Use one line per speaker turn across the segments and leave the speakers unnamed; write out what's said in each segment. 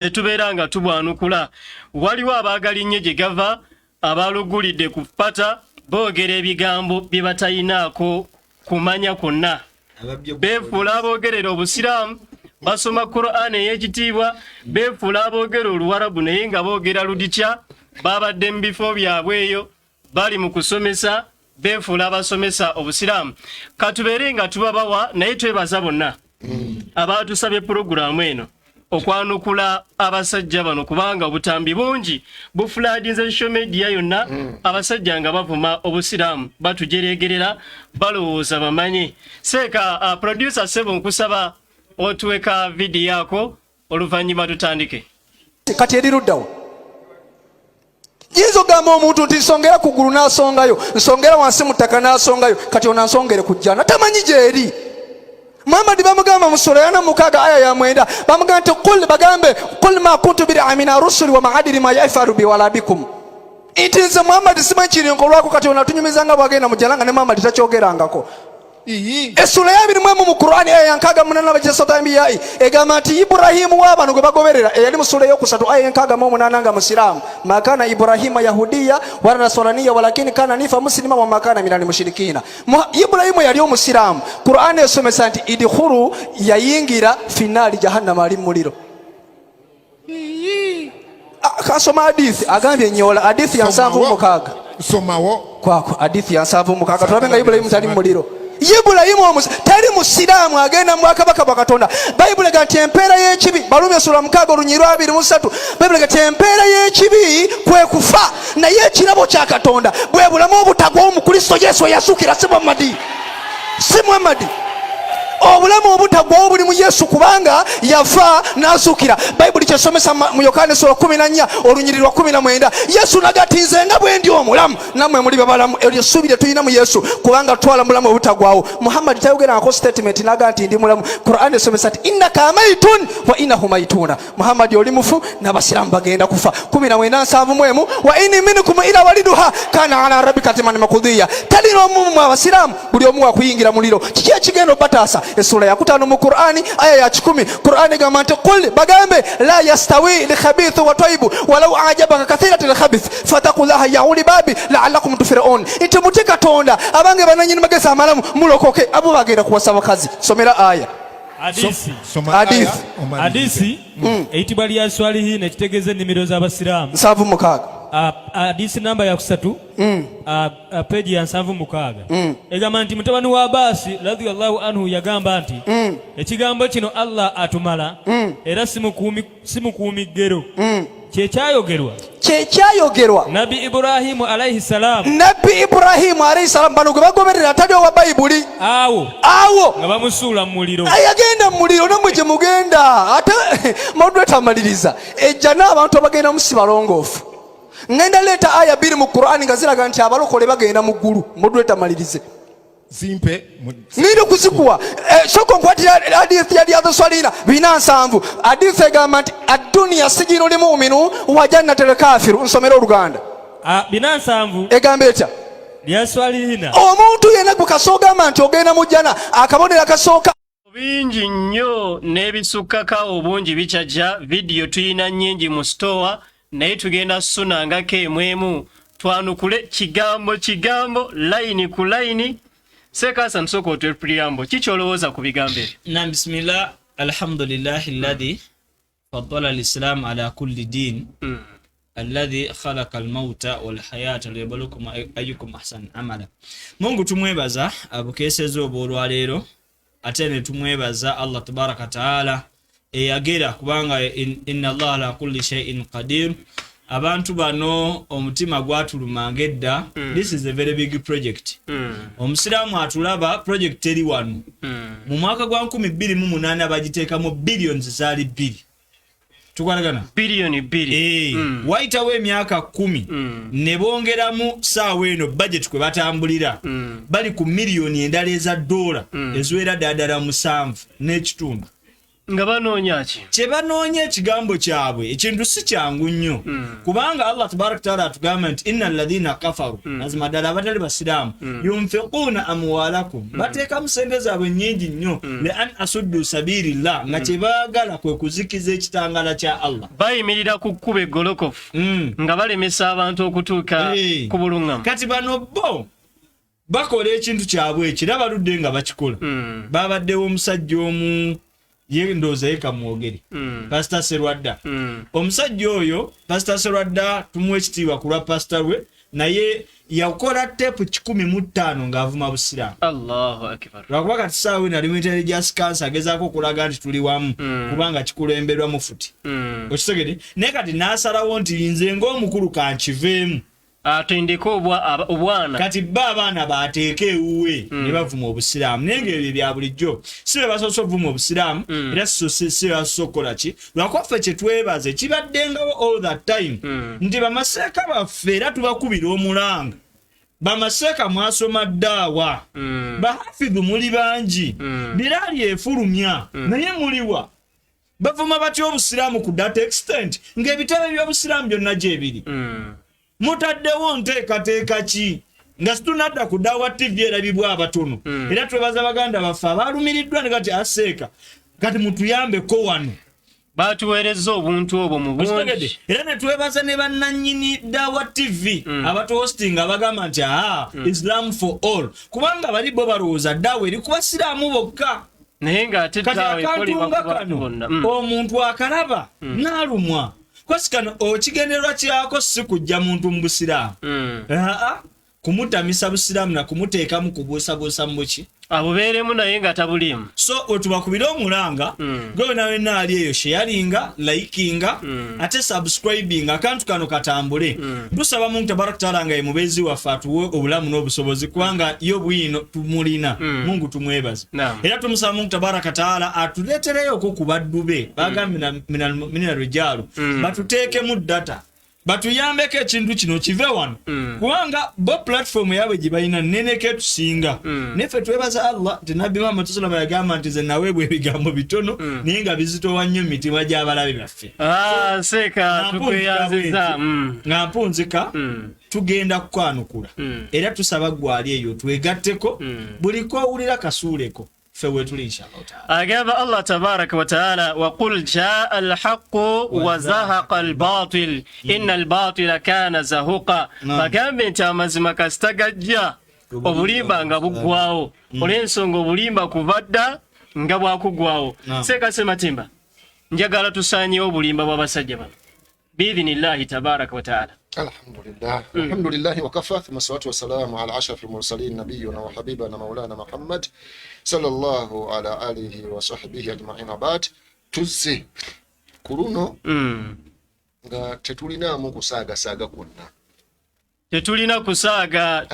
Tubeeranga tubwanukula waliwo abaagala nnyo gye gava abalugulidde ku ppata boogera ebigambo bye batayinaako kumanya kwonna beefuula aboogerera Obusiraamu basoma Qur'ani ey'ekitiibwa beefuula aboogera Oluwarabu naye nga boogera Ludikya babadde mu bifo byabwe eyo bali mu kusomesa beefuula abasomesa Obusiraamu katubeere nga tubabawa naye twebaza bonna abaatusabye pulogulaamu eno okwanukula abasajja bano kubanga obutambi bungi bufulaadinze social media yonna abasajja nga bavuma Obusiraamu batujeregerera balowooza bamanyi seeka producer Sebo nkusaba otuweka video yako oluvannyuma tutandike
kati eriruddawo Yezo gamba omuntu nti nsongera kugulu n'asongayo nsongera wansi mu ttaka n'asongayo kati ona nsongere kujjana tamanyi gyeri Muhammad bamugamba mu sura ya 6 aya ya 9 bamugamba nti qul ma kuntu bid'amina rusuli wa ma'adiri ma yafaru bi wala bikum nze Muhammad simanyi nkolwako kati ona tunyumizanga bwagenda mujalanga ne Muhammad takyogerangako Esula ya 2 mu Qur'ani aya ya 6 bakyesotambiyai egamba nti Ibrahimu wabano gwe bagoberera eyali mu sura y'okusatu aya ya 6 nga Musiramu makana Ibrahima yahudiya wala nasraniya walakini kana nifa muslima wa makana minal mushrikina Ibrahimu yali omusiramu Qur'ani esomesa nti idkhuru yayingira finali jahannama ali muliro kasoma hadithi agambye nyola hadithi ya 7
somawo
kwako hadithi ya 7 tulabenga Ibrahimu tali muliro Ibrahimu tali musiramu agenda mu Kabaka bwa Katonda Bible gati empeera y'ekibi Balumi sura 6 olunyirwa 23 Bible gati empeera y'ekibi kwe kufa naye ekirabo kya Katonda bwe bulamu obutagwa omukristo Yesu yasukira si Muhammad obulamu obutagwa obuli mu Yesu kubanga yafa nasukira Bible kyesomesa mu Yohana sura 14 olunyirirwa 19 Yesu nagatinze nga bwe ndi omulamu namwe muli babalamu eryosubire tuyina mu Yesu kubanga twala mulamu obutagwawo Muhammad tayogera ko statement naga nti ndi mulamu Qur'an esomesa ati innaka maytun wa innahum maytuna Muhammad oli mufu n'abasiramu bagenda kufa 19:7 wa inni minkum ila waliduha kana ala rabbika timani makudhiya talino mu abasiramu buli omu akuyingira muliro kiki ekigendo batasa Esura ya 5 mu Qur'ani aya ya 10 Qur'ani gamba nti qul bagambe la yastawi likhabith wa tayyibu walau ajabaka kathiratul khabith fataqullaha ya uli babi la'allakum tufirun ite mutika tonda abange bananyini magesa amalamu mulokoke abo bagenda kuwasaba kazi somera aya
hadisi eitibwa lya swalihi ne kitegeze nimiro z'abasiramu
7
hadisi namba ya 3 page ya 7 egamba nti mutabani wa Abasi radhiyallahu anhu yagamba nti ekigambo kino Allah atumala era simukuumigero kyekyayogerwa Nabi Ibrahimu alayhi salam
bano gwe bagoberera tali owa Bayibuli
awo nga bamusuula mu muliro
ayagenda mu muliro namwe gye mugenda ate moderator amaliriza ejjana abantu abagenda mu sibalongoofu ngenda leta aya 2 mu Qur'ani nga ziraga nti abalokole bagenda mu ggulu moderator amalirize
zimpe
nino kuzikuwa soko nkwatira hadithi ya Riyadhus Salihina 7 hadithi egamba nti ad-dunya sijinu lil mu'minu wa jannatul kafiru nsomera Oluganda
7
egamba etya
lya Salihina
omuntu yena gukasooga nti ogenda mu jjana akabonera kasooka
bingi nnyo n'ebisukkaka obungi bikyajja video tuyina nnyingi mu store naye tugenda sunangako emwemu twanukule kigambo line ku line sekasa nsoko otwe preamble kikyolowooza ku bigambo ebyo
na bismillah alhamdulillahi alladhi faddala alislam ala kulli din alladhi khalaqa almauta walhayata liyabluwakum ayyukum ahsan amala Mungu tumwebaza abukesezo obwolwaleero ate ne tumwebaza Allah tabaraka taala eyagera kubanga inna Allah ala kulli shay'in qadir abantu bano omutima gwatulumanga edda this is a very big project Omusiraamu atulaba project eri wano mu mwaka gwa 2008 bagiteekamu billions zaali 2 tukwalagana
bilioni 2
waitawo emyaka 10 ne bongeramu saawa eno budget kwe batambulira bali ku miliyoni endala eza $7 eziwera ddala 7 n'ekitundu
nga banoonya ki
kye banoonya ekigambo kyabwe ekintu si kyangu nnyo kubanga Allah tabaraka taala atugamba nti inna alladhina kafaru mazima ddala abatali basiraamu yunfiquuna amwalakum bateekamu sente zaabwe nnyingi nnyo le an asuddu sabirillah nga kye baagala kwe kuzikiza ekitangala kya Allah
bayimirira ku kkuba eggolokofu nga balemesa abantu okutuuka ku buluŋŋamu
kati bano bo bakola ekintu kyabwe ekira baludde nga bakikola babaddewo omusajja omu ye ndooza ye kamwogere pasita Serwadda omusajja oyo pasita Serwadda tumuwa ekitiibwa ku lwa pasita lwe naye yakola tepu 15 ng'avuma busiraamu
Allahu akbar
lwakuba kati saawe nali mu intelligence council agezaako okulaga nti tuli wamu kubanga kikulemberwa mu futi okitegedde naye kati n'asalawo nti nze ng'omukulu kankiveemu
atendeko obwana
kati ba abaana bateeka ewuwe ne bavuma obusiraamu naye ng'ebyo bya bulijjo si be basoose okuvuma obusiraamu era si basoose okukola ki lwakwaffe kye twebaze kibaddengawo all that time nti bamaseeka baffe era tubakubira omulanga bamaseeka mwasoma ddaawa bahafidhu muli bangi biraali efulumya naye muliwa bavuma batya obusiraamu ku that extent ng'ebitebe by'obusiraamu byonna gyebiri mutaddewo nteekateeka ki nga situnadda ku Daawa TV erabibwa abatono era twebaza baganda baffe abaalumiriddwa ne kati aseeka kati mutuyambeko wano
batuweereza obuntu obwo mu bungi
era ne twebaza ne bannannyini Daawa TV abatuhostinga abagamba nti Islam for all kubanga bali bo balowooza Daawa eri ku basiraamu bokka
naye ng'ate ddaawa ekolebwa ku bantu bonna
omuntu akalaba n'alumwa kwasikano okigenderwa kyako si kujja muntu mu busiraamu kumutamisa busiraamu na kumuteekamu kubuusabuusa mu buki
abubeeremu naye nga tabuliimu
so otubakubire omulanga gwe nawe naali eyo sharinga likinga ate subscribing akantu kano katambule tusaba Mungu tabaraka taala nga yemubeezi waffe atuwe obulamu n'obusobozi kubanga yo bwino tumulina Mungu tumwebaze era tumusaba Mungu tabaraka taala atuleetereyo okukubaddu be bagambye minal rijalu batuteekemu data batuyambeko ekintu kino kive wano kubanga bo platform yaabwe gye balina nneneko etusinga neffe twebaza Allah nti nabbi Muhammad sallallahu alayhi wa sallam yagamba nti ze naweebwa ebigambo bitono naye nga bizitowa nnyo mu mitima gy'abalabe baffe
seeka tukweyanziza
nga mpunzika tugenda kukwanukula era tusaba gwali eyo twegatteko buliko owulira kasuuleko أجاب
الله تبارك وتعالى وقل جاء الحق وزهق الباطل إن الباطل كان زهوقا فكان بنت مزمك استججا obulimba nga buggwawo olw'ensonga obulimba kubadda nga bwakugwawo seeka Sematimba njagala tusaanyewo obulimba bw'abasajja bano biidhinillahi tabaraka wa taala
الحمد لله وكفى ثم الصلاة والسلام على أشرف المرسلين نبينا وحبيبنا مولانا محمد صلى الله على آله وصحبه أجمعين بعد تزي كرونا nga tetulinamu kusaaga kwonna
tetulina kusaaga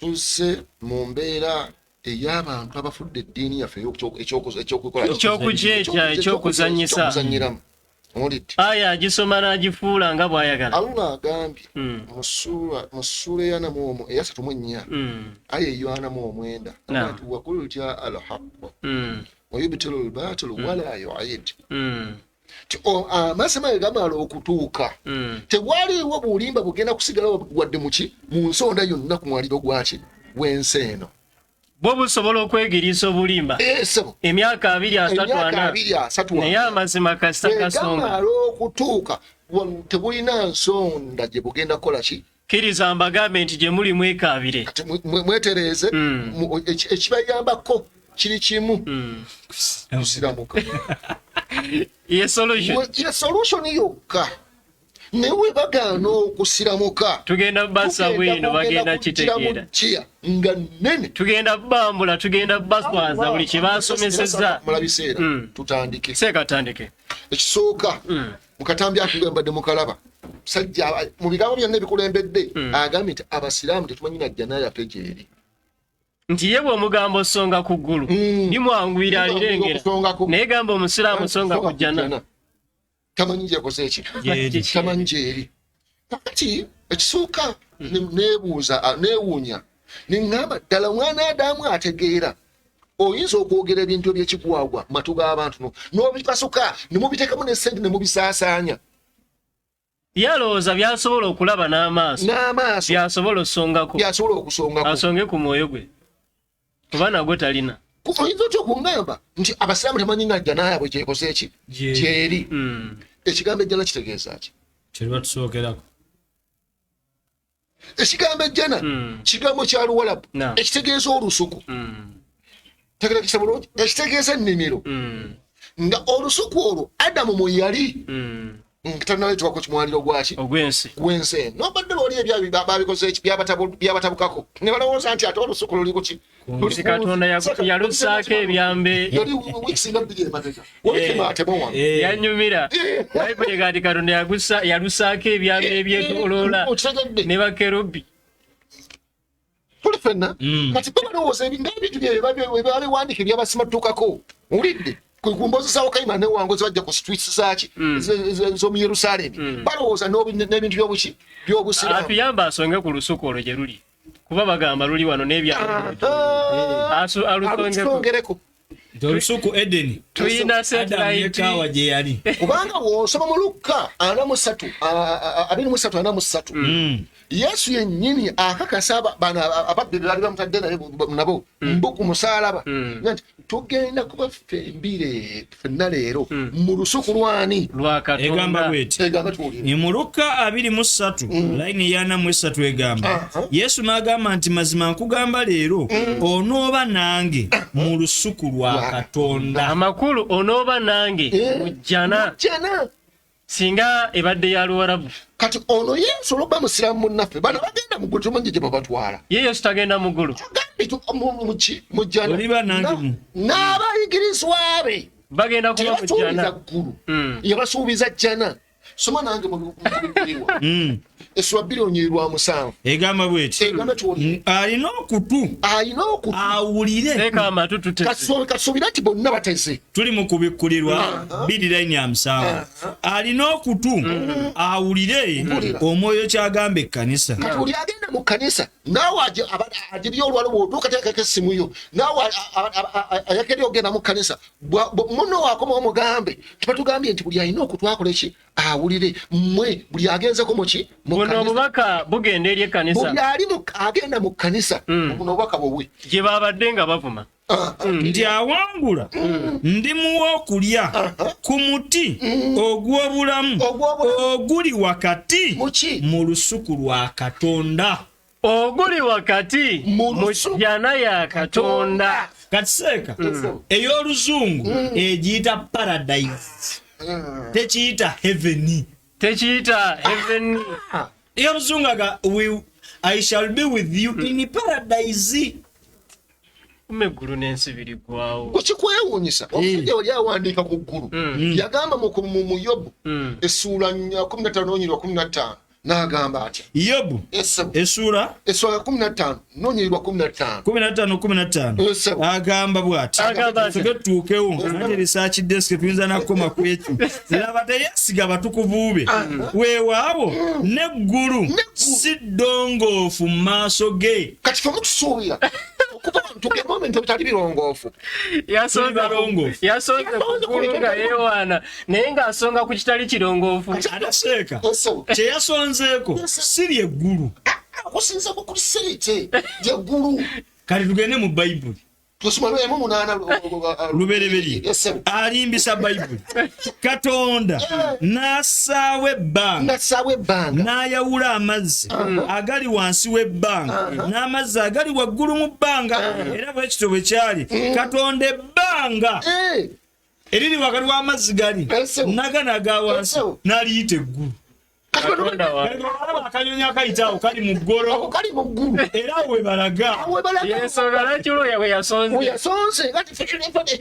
tuzze mu mbeera ey'abantu abafudde eddiini yaffe
ekyokujeja ekyokuzanyiramu aya agisoma n'agifuula nga bw'ayagala
Allah agambye mu ssuula eya 34 aya eyo 49 nti waqul jaa al-haqq wa yubtilu al-batil wa la yu'id amasema egamala okutuuka tewaliwo bulimba bugenda kusigala wadde mu nsonda yonna ku mwaliro gwaki w'ensi eno
bwo busobola okwegiriisa obulimba emyaka 2-3 naye amazima kasita kasonga
okutuuka tebulina nsonda gye bugenda kukola ki
kkiriza mbagambe nti gye muli mwekaabire
mwetereeze ekibayambako kiri kimu kusiramuka
ye
solution yokka newe bagaana okusiramuka
tugenda basa bwino bagenda kitegeera
nga nene
tugenda bambula tugenda baswaza buli kye basomesezza
mula biseera tutandike
seeka tandike
ekisooka mukatambi akugambadde mukalaba sajja mu bigambo byonna ebikulembedde agambye nti abasiraamu tetumanyi najja nayapa egyeri
nti ye bw'omugambo songa ku ggulu limwangwira alirengera naye gamba omusiraamu songa ku jjana
tamanyi gyekoze eki tamanyi gyeri kakati ekisooka neebuuza neewuunya neŋŋamba ddala omwana Adamu ategeera oyinza okwogera ebintu ebyekigwagwa matu g'abantu n'obikasuka ne mubiteekamu n'essente ne mubisaasaanya.
Yalowooza byasobola okulaba n'amaaso byasobola okusongako asonge ku mwoyo gwe kuba nagwo talina.
Oyinza otya okuŋŋamba nti abasiraamu temanyi nga jjana yaabwe kyekoze eki gyeri. Ekigambo ejjana kitegeeza ki?
kyebatusogerako
ekigambo ejjana kigambo kya Luwalabu ekitegeeza olusuku. Tegerekesa bulungi ekitegeeza ennimiro nga olusuku olwo Adamu mwe yali tanaleetebwa ku kimwaliro gwaki gw'ensi nobadde baoli babikoze eki byabatabukako ne balowooza nti ate olusuku luli kuki
Katonda yalusaako ebyambe
wikisinga bbiri emabega olikimaatemo
yanyumira Bayibuli egati Katonda yalusaako ebyambe ebyetoloola ne bakerubi
tuli fenna kati balowooza ebintu byebabiwandiika ebyabasimatuukako owulidde kumbozesaawo kayima newangozi bajja ku streets zaki z'omu Yerusaalemi balowooza n'ebintu by'obuki by'Obusiraamu.
Atuyamba asonge ku lusuku olwo gye luli kuba bagamba luli wano n'ebyalo
alusongereko
olusuku Edeni
tuyina satellite
gye yali
kubanga w'osoma mu Lukka 23:43 Yesu yennyini akakasa bano ababbi baali bamutadde naye nabo ku musaalaba nti tugenda kuba ffembire ffenna leero mu lusuku lwani
lwa Katonda.
egamba tuwulire
ni mu Lukka 23 layini ya 43 egamba Yesu n'agamba nti mazima nkugamba leero onooba nange mu lusuku lwa Katonda.
Amakulu onooba nange mujjana singa ebadde ya Luwalabu.
Kati ono Yesu olw'okuba musiraamu munnaffe bano bagenda mu ggulu tumanyi gye babatwala.
Ye Yesu tagenda mu ggulu
mujjana
oliba nange
n'abayigirizwa be
bagenda kuba mujjana
ggulu yabasuubiza jjana. Soma nange mu Bibiriya Essuwa 2:7
egamba bw'eti alina okutu awulire
kasuubira nti bonna bateze.
tuli mu kubikkulirwa 2:7 alina okutu awulire omwoyo kyagamba ekkanisa.
Kati oli agenda mu kkanisa naawe agirya olwalo bw'otuuka teekako essimu yo naawe ayageri ogenda mu kkanisa munno wakoma omugambe tibatugambye nti buli alina okutu akole ki awulire mmwe buli agenzeko muki
buno obubaka bugenda eri ekkanisa
buli ali agenda mu kkanisa buno obubaka bwobwe
gye babadde nga bavuma
nti awangula ndimuwa okulya ku muti ogw'obulamu oguli wakati mu lusuku lwa Katonda.
oguli wakati mu jjana ya Katonda.
Katiseeka ey'oluzungu egiyita paradise tekiyita heaven. ey'oluzungu aga I shall be with you in paradise.
Eggulu n'ensi birigwawo.
Kukikwewuunyisa omusajja oli awandiika ku ggulu yagamba mu Yobu essuula 15:15 n'agamba atya
Yobu essuula
15:15
agamba bw'ati tuge tuukewo ate research desk tuyinza nakoma ku ekyo laba teyesiga batukuvu be weewaabo n'eggulu si ddongoofu mu maaso ge.
Kati fe mutusuubira okuba tugenda momento bitali birongoofu
yasonze kuggulu nga yeewaana naye ng'asonga ku kitali kirongoofu.
Ataseeka kye yasonzeeko si lyeggulu
okusinza ku kriseete gyeggulu.
kati tugende mu Bayibuli
tusoma 8
lubereberye alimbisa Bayibuli. Katonda n'assaawo ebbanga n'ayawula amazzi agali wansi w'ebbanga n'amazzi agali waggulu mu bbanga era bwekityo bwe kyali. Katonda ebbanga eriri wakati w'amazzi gali nagana aga wansi n'aliyita eggulu. akanyonyi akayitaawo kali mu ggolo era we balaga
yensonga lwaki we yasonze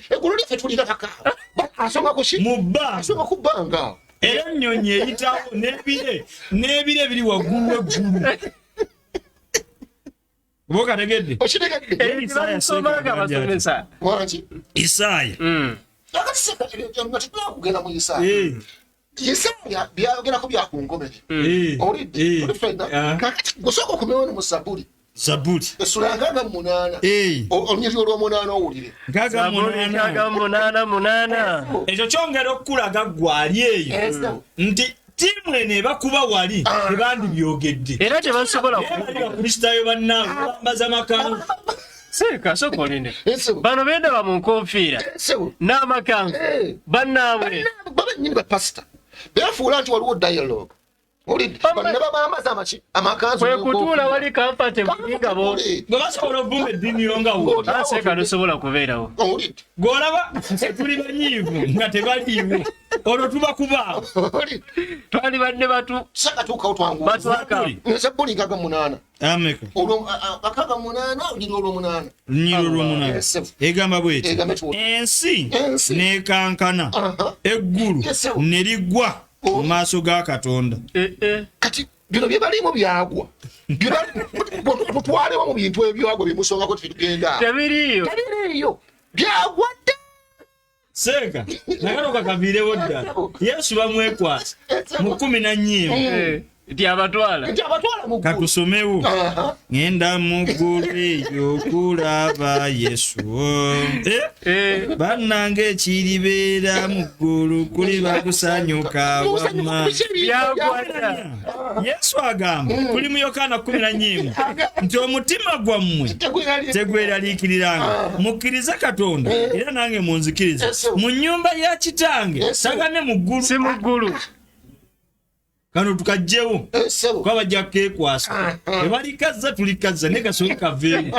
eggulu lyaffe tulirabaka asonga
mu bba
ku bbanga
era ennyonyi eyitaawo n'ebire biri waggulu w'eggulu. oba okategedde Isaaya
kugenda mu Isaaya byayogerako byakungomere olidde olifedda kakati gusooka okumewo ne mu Zabbuli
Zaburi
essula nkaaga mu munaana olunyiriri olw'omunaana owulire
nkaaga munaana ekyo kyongera okukulaga gwali eyo nti tiimu eno ebakuba wali tebandibyogedde
era tebasobola
bakristaayo bannaabwe bambaza makanzu
seeka sokoline bano bendaba mu nkofiira n'amakanzu bannaabwe
babanyini bapasita beefuula nti waliwo dialogue
kwekutuula wali kamfatebulingabo
bwe basobola okuvuma eddiini yongawo
seeka tosobola kubeerawo
gw'olaba tuli banyiivu nga tebaliiwo olwo tubakubaawo
twali badde
sakatuukawo twanguzabbuli nkaaga munaana akaaga munaana oliri olw'omunaana
lunyiri olw'omunaana egamba bweti ensi n'ekankana eggulu ne liggwa mu maaso ga Katonda.
Kati bino bye balimu byagwa tutwalewo mu bintu ebyagwa bimusongako tugenda tabiriyo byagwa dda
seeka nagala okakaviirewo ddala Yesu bamwekwasa mu 14
nti abatwala
katusomewo ngenda mu ggulu eyo okulaba Yesu bannange ekiribeera mu ggulu kuli bakusanyuka wamma Yesu agamba kuli mu Yokaana 11 nti omutima gwammwe tegweraliikiriranga mukkirize Katonda era nange munzikirize mu nnyumba ya kitange sagane mu ggulu
si mu ggulu
kano tukajjewo kwabajja kekwasa ebalikazza tulikazza ne kasonga kaveeri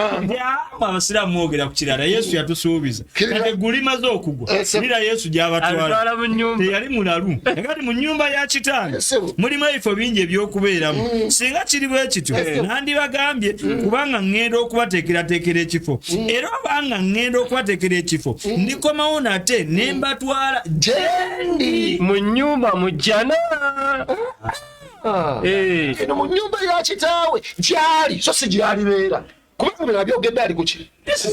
abasiraamu mwogera ku kirala Yesu yatusuubiza kati gulimaze okugwa nira Yesu gy'abatwala teyali mulalu kati mu nnyumba ya kitange mulimu ebifo bingi ebyokubeeramu singa kiri bwe kityo nandibagambye kubanga ŋŋenda okubateekerateekera ekifo era obanga ŋŋenda okubateekera ekifo ndikomawo nate ne mbatwala
gyendi
mu nnyumba mujjana
eno mu nnyumba ya kitaawe gyali so si gyalibeera kubanga bino abyogedde ali kuki this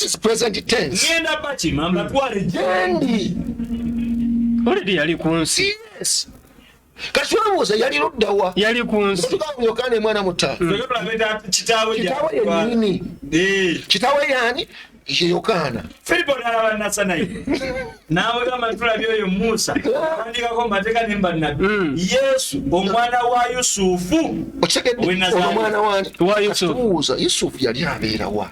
is present tense
ngenda bakima mbatwale
gyendi
oledi yali ku nsi
kati twabuuza yali luddawa
yali ku nsi
tugambu Yokaana emwana mutaano kitaawe yennyini kitaawe yaani ye Yokaana
Filipo n'alaba Nasanayi naawe gamba tulabye oyo Musa andikako mateeka ne bannabbi Yesu omwana wa Yusufu
omwana wa Yusufu Yusufu yali abeerawa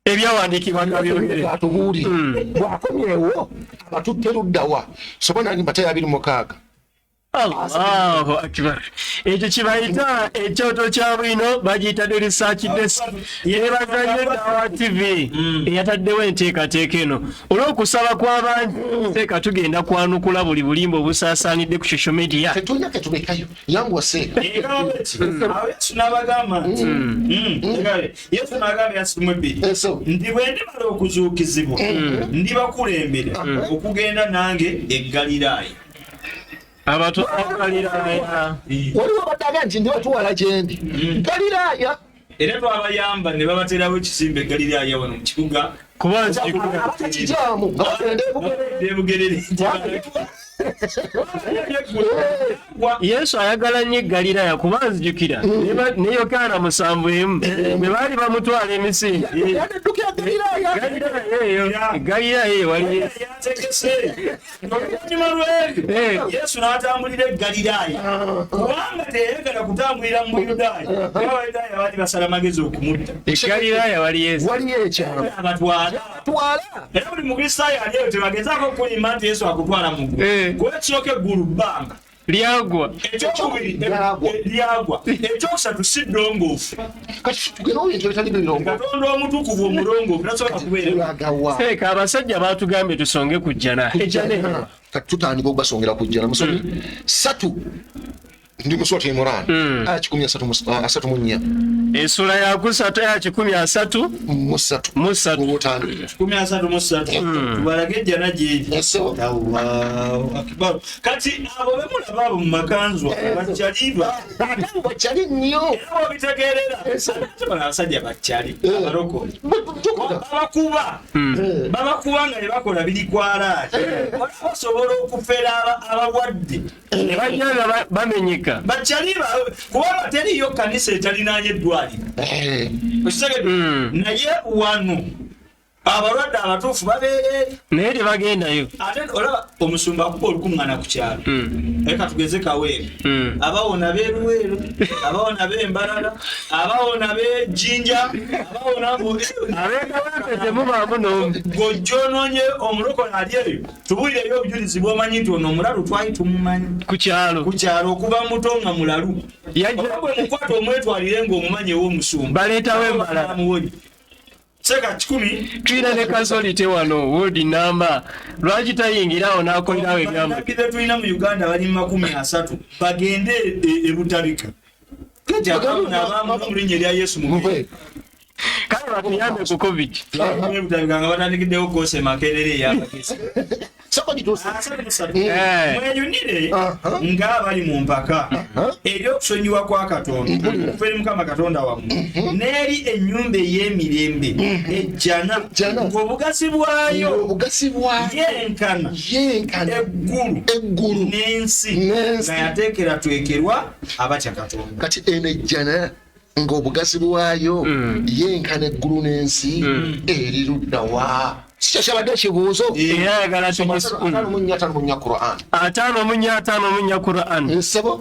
ebyawandiikibwa nabyogere
atubuuli bwakomyewo abatutte luddawa soba nange mbate 26
Allahu akbar. Ekyo kibayita ekyoto kya bwino bagiyita research desk yeebazanye Dawa TV eyataddewo enteekateeka eno olw'okusaba kw'abantu seeka tugenda kwanukula buli bulimba obusaasaanidde ku social media
tetulina ketubekayo yangu seeka
Yesu n'abagamba Yesu n'agamba yasimu 2 ndi bwe ndimala okuzuukizibwa ndibakulembera okugenda nange e Galiraaya
abantu Galiraaya
waliwo badaga nti ndi batuwala gyendi Galiraaya
era twabayamba ne babaterawo ekisimbe Galiraaya wano mu kibuga
kubanza
kijaamu
Bugerere
Yesu ayagala nnyo Galiraaya kuba nzijukira ne Yokaana 7 bwe baali bamutwala emisinde Galiraaya eyo wali
Yesu n'atambulira e Galiraaya kubanga teyayagala kutambulira mu Buyudaaya Abayudaaya baali basala amagezi okumutta
Galiraaya wali Yesu
ekyalo
abatwala era buli mukristaayo aliyo tebagezaako okulimba nti Yesu akutwala mu ggulu kuba ekisooka eggulu bbanga
lyagwa
ekyokubiri lyagwa ekyokusatu si ddongoofu
kati tugenda ebintu ebitali birongoofu
Katonda omutukuvu omulongoofu tasobola kubeera
seeka abasajja baatugambye tusonge ku jjana ejjana
kati tutandika okubasongera ku jjana musomi 3 ndi mu Surati Imran aya 13
essula ya 3 aya 13
tubalage ejjana gyeri kati abo bemulaba abo mu makanzu
bakyali nnyo
bitegeerera abasajja bakyali abalokole babakuba nga ne bakola birikwalaaki basobola okufera abalwadde
ne bajja bamenyeka Africa
bachaliba kuba teriyo kanisa etalinaanye eddwaliro okitegedde naye wano abalwadde abatuufu babeere
naye tebagendayo
ate olaba omusumba akuba olukuŋŋaana ku kyalo eka tugeze kaweere abawona b'eruweero abawona b'embalala abawona b'ejjinja abawona
ab'ekawempe temubaamu n'omu
gojjoonoonye omulokole ali eyo tubulireyo obujulizi bw'omanyi nti ono omulalu twali tumumanyi
ku kyalo
okuba muto nga mulalu bwe mukwata omwetwalire ng'omumanyi ew'omusumba
baleetawo embalala
seka 10
tulina ne kasolite wano wodi namba lwaki tayingirawo n'akolerawo ebyamba
be tulina mu Uganda bali mu 30 bagende ebutabika n'abamu erya Yesu muve
kale batuyambe ku covid
ebutabika nga batandikiddewo kose makerere ey'abagezi mweyunire ng'abali mu mpaka eri okusonyiwa kwa Katonda okuva eri Mukama Katonda wammwe n'eri ennyumba ey'emirembe ejjana ng'obugazi bwayo yenkana eggulu n'ensi nga yateekeratwekerwa abatya Katonda.
Kati eno ejjana ng'obugazi bwayo yenkana eggulu n'ensi eri luddawa? Sikyabadde ekibuuzo
era ayagala
ataano
munya Quran
nsebo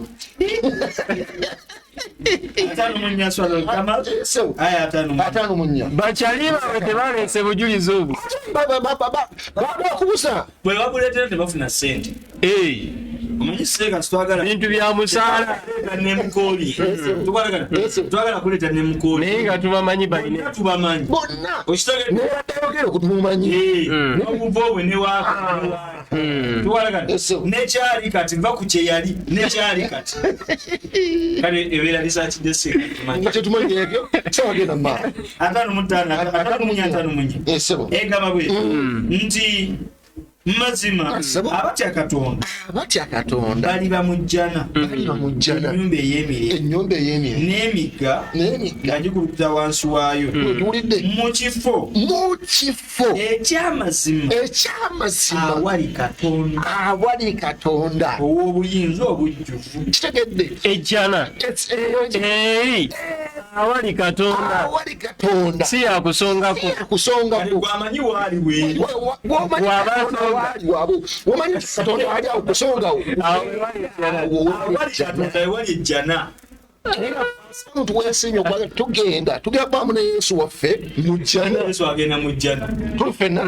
ataano munya
bakyali baabwe tebaleese bujulizi obwo
bakubuza
bwe babuleetera tebafuna ssente omanyi seeka twagala
bintu bya musaala
nemukooli twagala kuleeta nemukooli
naye nga tubamanyi balina
tubamanyi
bonna
okitegera
okutumumanyi
n'obuva obwe newaako tuwalagana nekyali kati nva ku kyeyali nekyali kati kale ebeera lisaakidde seeka
tetumanyi ebyo kyewagenda mumaaso
ataano munye egamba bwe nti mazima abatya Katonda bali bamujjana
ennyumba ey'emirembe
n'emigga gikulukuta wansi waayo mu kifo eky'amazima awali Katonda ow'obuyinza obujjuvu.
kitegedde
ejjana awali Katonda si yakusongako
gwamanyi waali weeri
womanyi Katonda ali awo kusongawo
ewali ejjana.
omuntu weesinya okwaga tugenda kwamu ne Yesu waffe mujjana
Yesu agenda mu jjana
tuli ffenna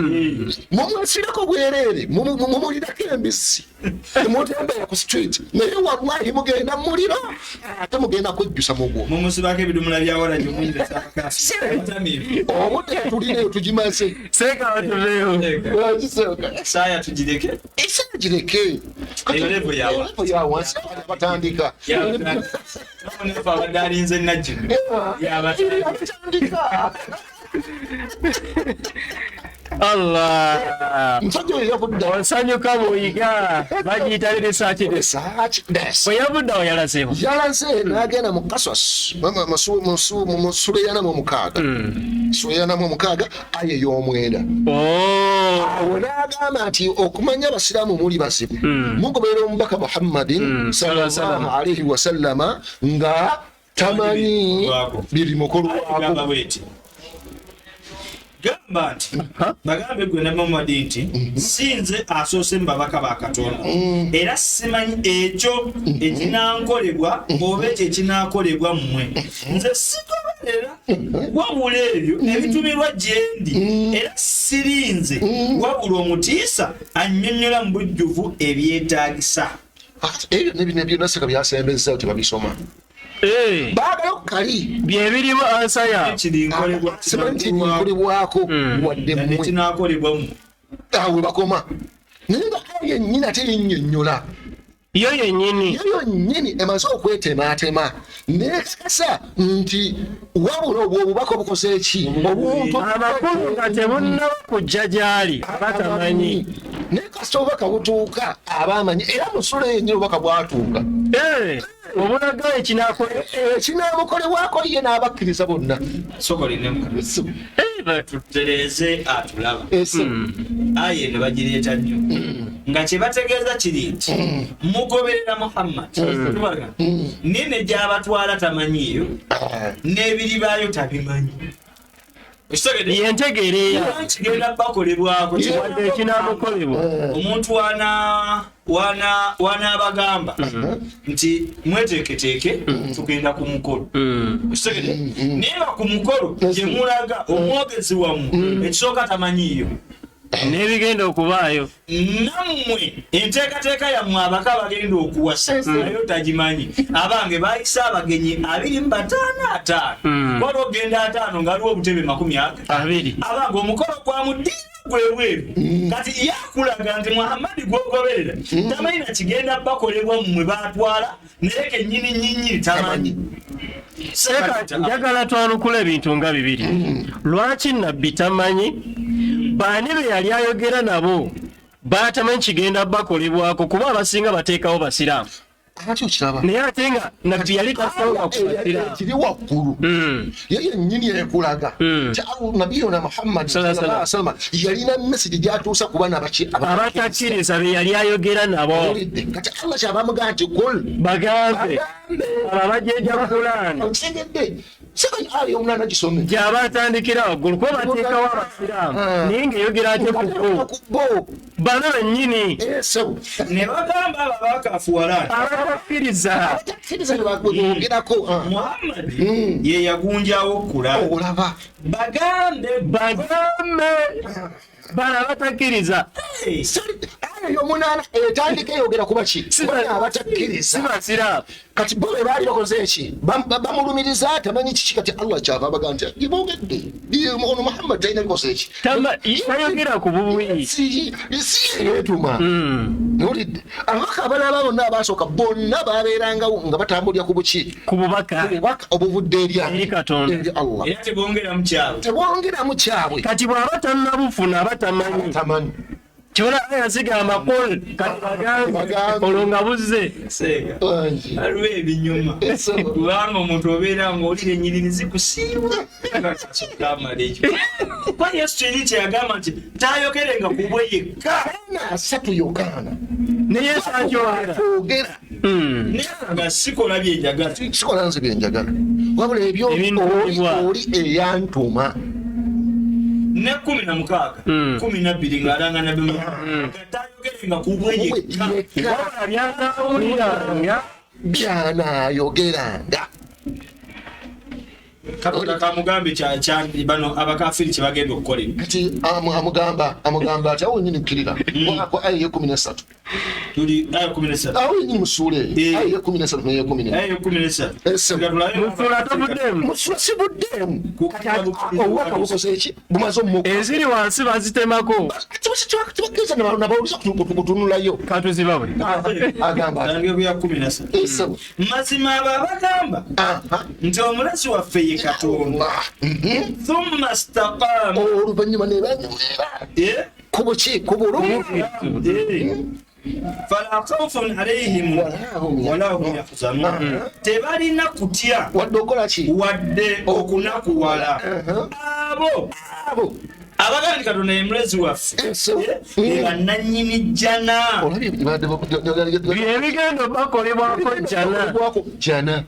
mumwesirako bwereere mumulirako embisi temutembera ku street naye wallahi mugenda mu muliro ate mugenda kwejjusa mugwo
mumusibako ebidumula byawala gyomuyinzesakakasi
obudde tulineyo tugimaze
seeka batuveewo
saaya tugireke
esaa gireke
levo
yawansi batandika
nefa abadde alinze najjino
yabatandika
Allah
musajja oyo yavudda
onsanyuka bw'oyiga bagiyita research bwe yavudda awo yalaze
n'agenda mu Kaswas mu Suleyanamu omukaaga aya ey'omwenda awo n'agamba nti okumanya abasiraamu muli bazibu mugoberera omubaka Muhammadin sallallahu alaihi wasallama nga tamanyi biri mukolwako
gamba nti bagambe gwe ne Muhammadi nti sinze asoose mu babaka ba Katonda era simanyi ekyo ekinankolebwa oba ekyo ekinaakolebwa mmwe nze sigoberera wabula ebyo ebitumirwa gyendi era sirinze wabula omutiisa annyonnyola mu bujjuvu ebyetaagisa
ebyo nebino byonna byasembezza tebabisoma baagala okukali
byebirimu ansaya
simanyikinkolebwako wadde
mmwe
awe bakoma naye nga kali yennyini ate yennyonnyola
yo yennyini
emaze okwetemaatema nekakasa nti wabula obwo obubaka obukoze eki obuntu
amakulu nga tebunnaba kujja gy'ali batamanyi
naye kasita obubaka butuuka abamanyi era musula yennyini obubaka bwatuuka
obulaga
ekinaamukolebwako ye n'abakkiriza bonna
tutereze atulaba aye ne bagireeta nnyo nga kye bategeeza kiri nti mugoberera Muhammad nene gy'abatwala tamanyiyo n'ebiri baayo tabimanyi
yentegereya
kigenda bakolebwako
wadde ekinamukolebwa
omuntu wanaabagamba nti mweteeketeeke tugenda ku mukolo naye nga ku mukolo gye mulaga omwogezi wammwe ekisooka tamanyiyo
n'ebigenda okubaayo
nammwe enteekateeka yammwe abaka bagenda okuwasa nayo tagimanyi abange bayisa abagenyi 25 waba ogenda 5 ngaaliwo obutebe 20 abange omukolo gwa mudiina gwebweru kati yakulaga nti Muhammadi gwogoberera tamanyi na kigenda bakolebwa mmwe batwala naye kennyini nyinyiri tamanyi.
Njagala twanukula ebintu nga bibiri. Lwaki nabbi tamanyi baani be yali ayogera nabo batamanyi kigenda bakolebwako kuba abasinga bateekawo basiraamu naye ate nga nabbi yali tasobola kubasiraamu
kiri waggulu yeye nnyini ekulaga nabiyuna Muhammad sallallahu alaihi wasallam yalina message gyatuusa ku bana
abatakkiriza be yali ayogera nabo
kati Allah kyabamugamba nti kul
bagambe abajeja Qur'an gyaba atandikira waggulu kuba bateekawo abasiraamu naye ng'eyogera ate ku bo bano bennyini
ne bagamba abo abakafuwalani
abatakkiriza
Muhammad ye yagunjawo kulaba bagambe
bana abatakkiriza
yomunana etandika eyogera kuba ki abatakkiriza
basiraamu
kati bo be baali bakoze eki bamulumiriza tamanyi kiki kati Allah kyava abaga nti ibogedde ono Muhammad talina bikoze eki
tayogera ku bubuyi
isi yetuma nolidde abaka abalala bonna abasooka bonna babeerangawo nga batambulira ku buki
ku bubaka
obuvudde
eri Katonda
eri Allah
era
tebongeramu kyabwe
kati bw'aba tannabufuna abatamanyi kyona yazigamba kol kati bagambe olwo nga buzze
aliwo ebinyuma kubanga omuntu obeera ng'olira ennyiriri zikusiiwa amala ekyo kuba Yesu kiri kyeyagamba nti taayogerenga ku bwe yekka
asatu yokaana
ne Yesu akyogera
naye nga sikola byenjagala
sikola nze byenjagala wabula ebyo oli eyantuma
ne 16 12 ng'alangana bimu tayogerenga ku bwe yekka
byanayogeranga
Katonda kamugambe bano abakafiri kye bagenda okukola
kati amugamba ati awo nyini kkirira wako aya 13
tuli aya 17
awo nyini musuule aya 13 n'aya 14
aya 17
musula tobuddemu
musula sibuddemu owaka bukoze eki bumaze omuka
eziri wansi bazitemako
tibakiriza nabawuliza kutunulayo
katuziba buli
agamba
ya 17 mazima abo abagamba nti omulazi waffe ye Katonda thumma istaqamu
oluvannyuma ne banyumira ku buki ku bulumi
fala khawfun alayhim wala hum yahzanun tebalina kutya
wadde okola ki
wadde okunakuwala abo abagandi Katonda ye mulezi waffe bannannyini jjana
ebigendo bakolebwako
jjana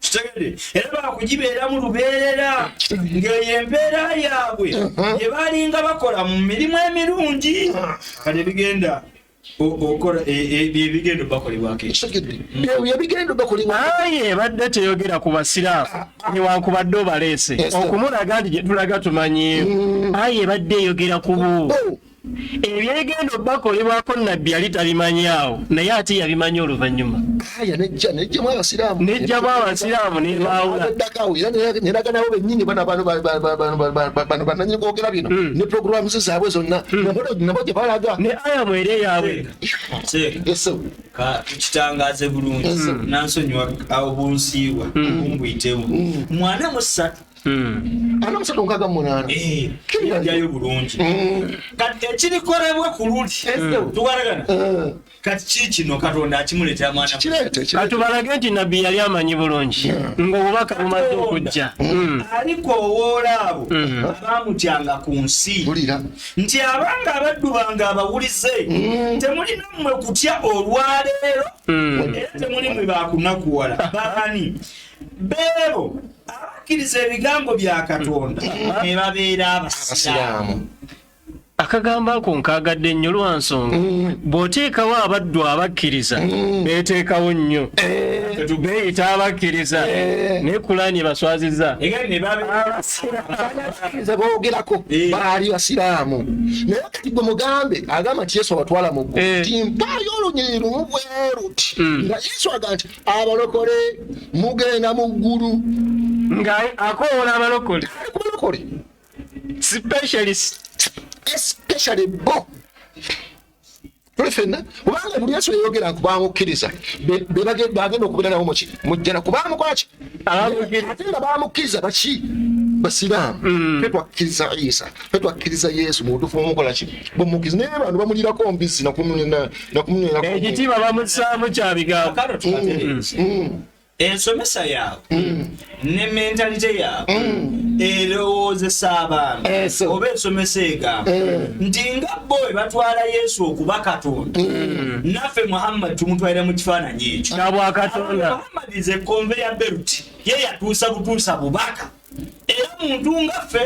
kitegedde era bakugibeera mu lubeerera ng'eyo embeera yaabwe gye balinga bakola mu mirimu emirungi kati ebigenda okola ebigendo bakolebwako
ebigendo bakolebwa
aye badde teyogera ku basiraamu newankubadde obaleese okumulaga nti gye tulaga tumanyiyo aye badde eyogera ku bo ebyegendo bakolebwako nabbi yali tabimanyawo naye ate yabimanyi oluvannyuma
nejjamu abasiraamu
nejjamu abasiraamu nebawula
neraganawo bennyini bananyini kwogera bino ne programu zaabwe zonna nabo gye balaga
ne aya mwere yaabwe
tukitangaaze bulungi nansonyiwa obunsiibwa bumbuyitewo mwana musatu
ana musatu nkaga munana
kiryayo bulungi kati ekirikolebwa ku luli tuwaragana kati kikino Katonda akimuleetera mwana
katubalage nti nabbi yali amanyi bulungi ng'obubaka bumaze okujja
alikowoola abo abaamutyanga ku nsi nti abanga abaddu bange abawulize temulina mmwe kutya olwaleero era temuli mwe baakunakuwala baani beebo abakkiriza ebigambo bya Katonda ne babeera abasiraamu.
akagambo ako nkaagadde nnyo lwa nsonga bw'oteekawo abaddu abakkiriza beeteekawo nnyo beeyita abakkiriza naye Kulaani ebaswaziza
boogerako baali basiraamu naye kati gwe mugambe agamba nti Yesu abatwala mu ggulu nti mpaayo olunyiriri lumu bweruti nga Yesu agamba nti abalokole mugenda mu ggulu
nga akoola abalokole
especially bo tulifenna kubanga buli Yesu yayogera nkubamukkiriza bagenda okubeera nawo muki mujjana kubamukolaki ate nga bamukkiriza baki basiraamu fetwakkiriza Isa fetwakkiriza Yesu mutufu omukolaki bumukkiriza naye abantu bamulirako mbisi
ekitiibwa bamusaamu kya bigambo
ensomesa yaabwe ne mentalite yaabwe erowoozesa abantu oba ensomesa egamba nti nga bo bwe batwala Yesu okuba Katonda naffe Muhammad tumutwalira mu kifaananyi ekyo Muhammad ze conveyor belt ye yatuusa butuusa bubaka era muntu ngaffe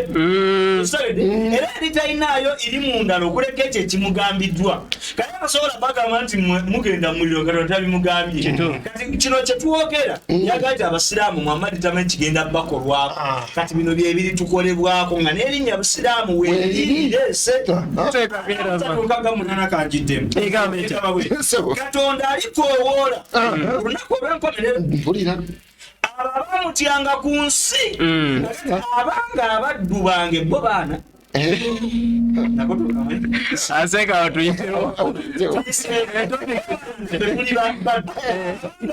era eritalinayo iri mundala okuleka ekyo ekimugambiddwa kale basobola bagamba nti mugenda muliro Katonda tabimugambye kati kino kyetwogera yagaiti abasiraamu Muhammad tamanyi kigenda bakolwako kati bino byebiri tukolebwako nga n'erinnya busiraamu weerireese tatuukaga munana kangiddemu Katonda alikowoola olunaku olw'enkomerero abamutyanga ku nsi abanga abaddu bange bo baana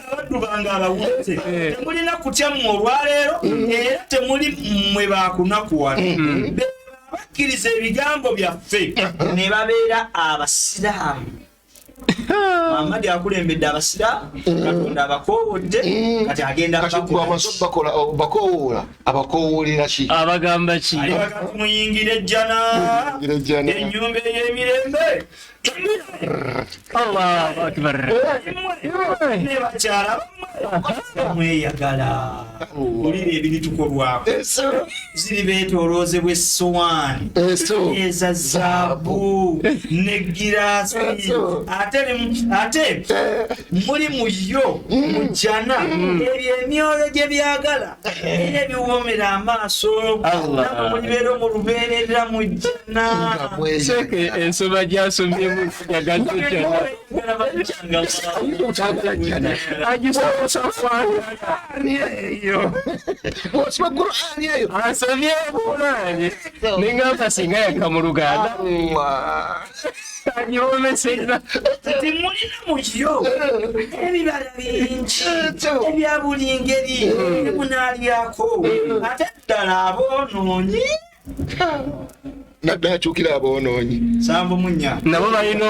abaddu bange abawulize temulina kutya mmwe olwaleero era temuli mmwe baakunakuwala bakkiriza ebigambo byaffe ne babeera abasiraamu. Muhammad akulembedde abasiraamu Katonda abakoowodde kati agenda
bakoowola abakoowolera ki
abagamba ki
muyingire ejjana ennyumba ey'emirembe
Allahu akbar
ne bakyala mweyagala olira ebiri tukolwako ziri beetooloozebwa essowaani eza zaabu ne giraasi ate muli muyo mujjana ebyo emyoyo gye byagala era ebiwoomera amaaso namwe mulibeera omulubeerera mujjana
ensoma gyasomyemu nengamba singa yaka mu Luganda agibomesera
temulina muyo ebibala bingi ebya buli ngeri emunaalyako ate ddala aboonoonyi
naddala kyukira aboonoonyi
sanvu munya
nabo balina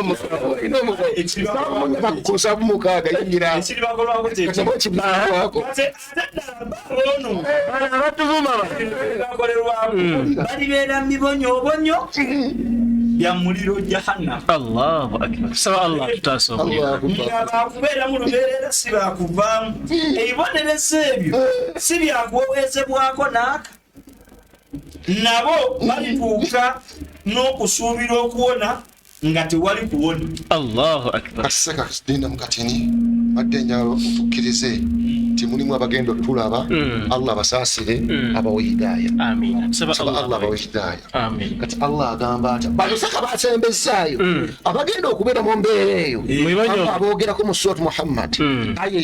bakukosa mukaaga yingira
ekiribakolwako
kyekibaako
abatuvuma
bakolerwako balibeera mibonyobonyo bya muliro jahannam.
Allahu akbar. Saba Allah tutasobola.
Nga bakubeera mu lubeerera si baakuvaamu ebibonerezo ebyo si byakuweweezebwako naaka nabo balituuka n'okusuubira okuwona nga tewali kuwona.
Allahu akbar.
Kaseka dinda mukatini adde nyalo tukkirize ti mulimu abagenda tulaba Allah basaasire abawe hidayah.
Amin.
Saba Allah abawe hidayah.
Amin.
Kati Allah agamba ati balusaka basembezaayo abagenda okubeera mu mbeera eyo aboogera ku Surah Muhammad aye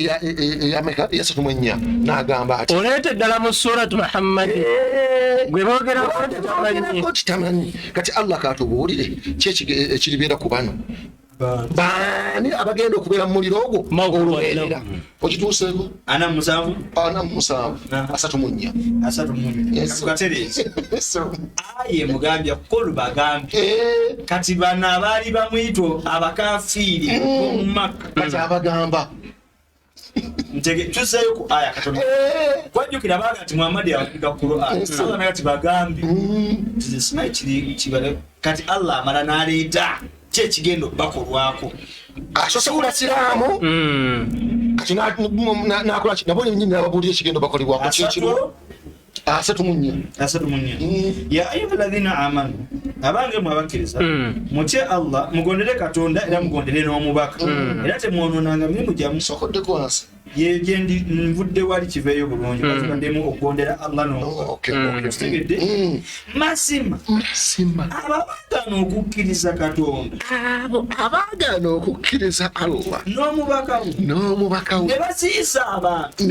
ya Meka ya 34 n'agamba ati
oleete ddala mu Surah Muhammad gwe boogera
ko kitamanyi kati Allah katubuulire kiribeera ku bano baani abagenda okubeera mu muliro ogwo olubeerera okituuseeko
47
34
aye mugambya kolu bagambye kati bano abaali bamwito abakafiiri mu Makka
kati abagamba
tuzeeyo ku aya Katonda kwajjukira baga nti Muhammad yawapiga Qur'an Allah kati bagambye simanyi kiri kati Allah amala n'aleeta kyekigendo bakolwako
asose Obusiraamu kati nakola ki nabo nyinyi nababuulira ekigendo bakolebwako kyekiro 34
ya ayyuhalladhina amanu abange mwabakkiriza mutye Allah mugondere Katonda era mugondere n'omubaka era temwonoonanga mirimu gyammwe
sokoddeko wansi
yegendi nvudde wali kiveeyo bulungi batubaddemu okugondera Allah masima abagaana okukkiriza Katonda
abagaana okukkiriza Allah
n'omubaka we ne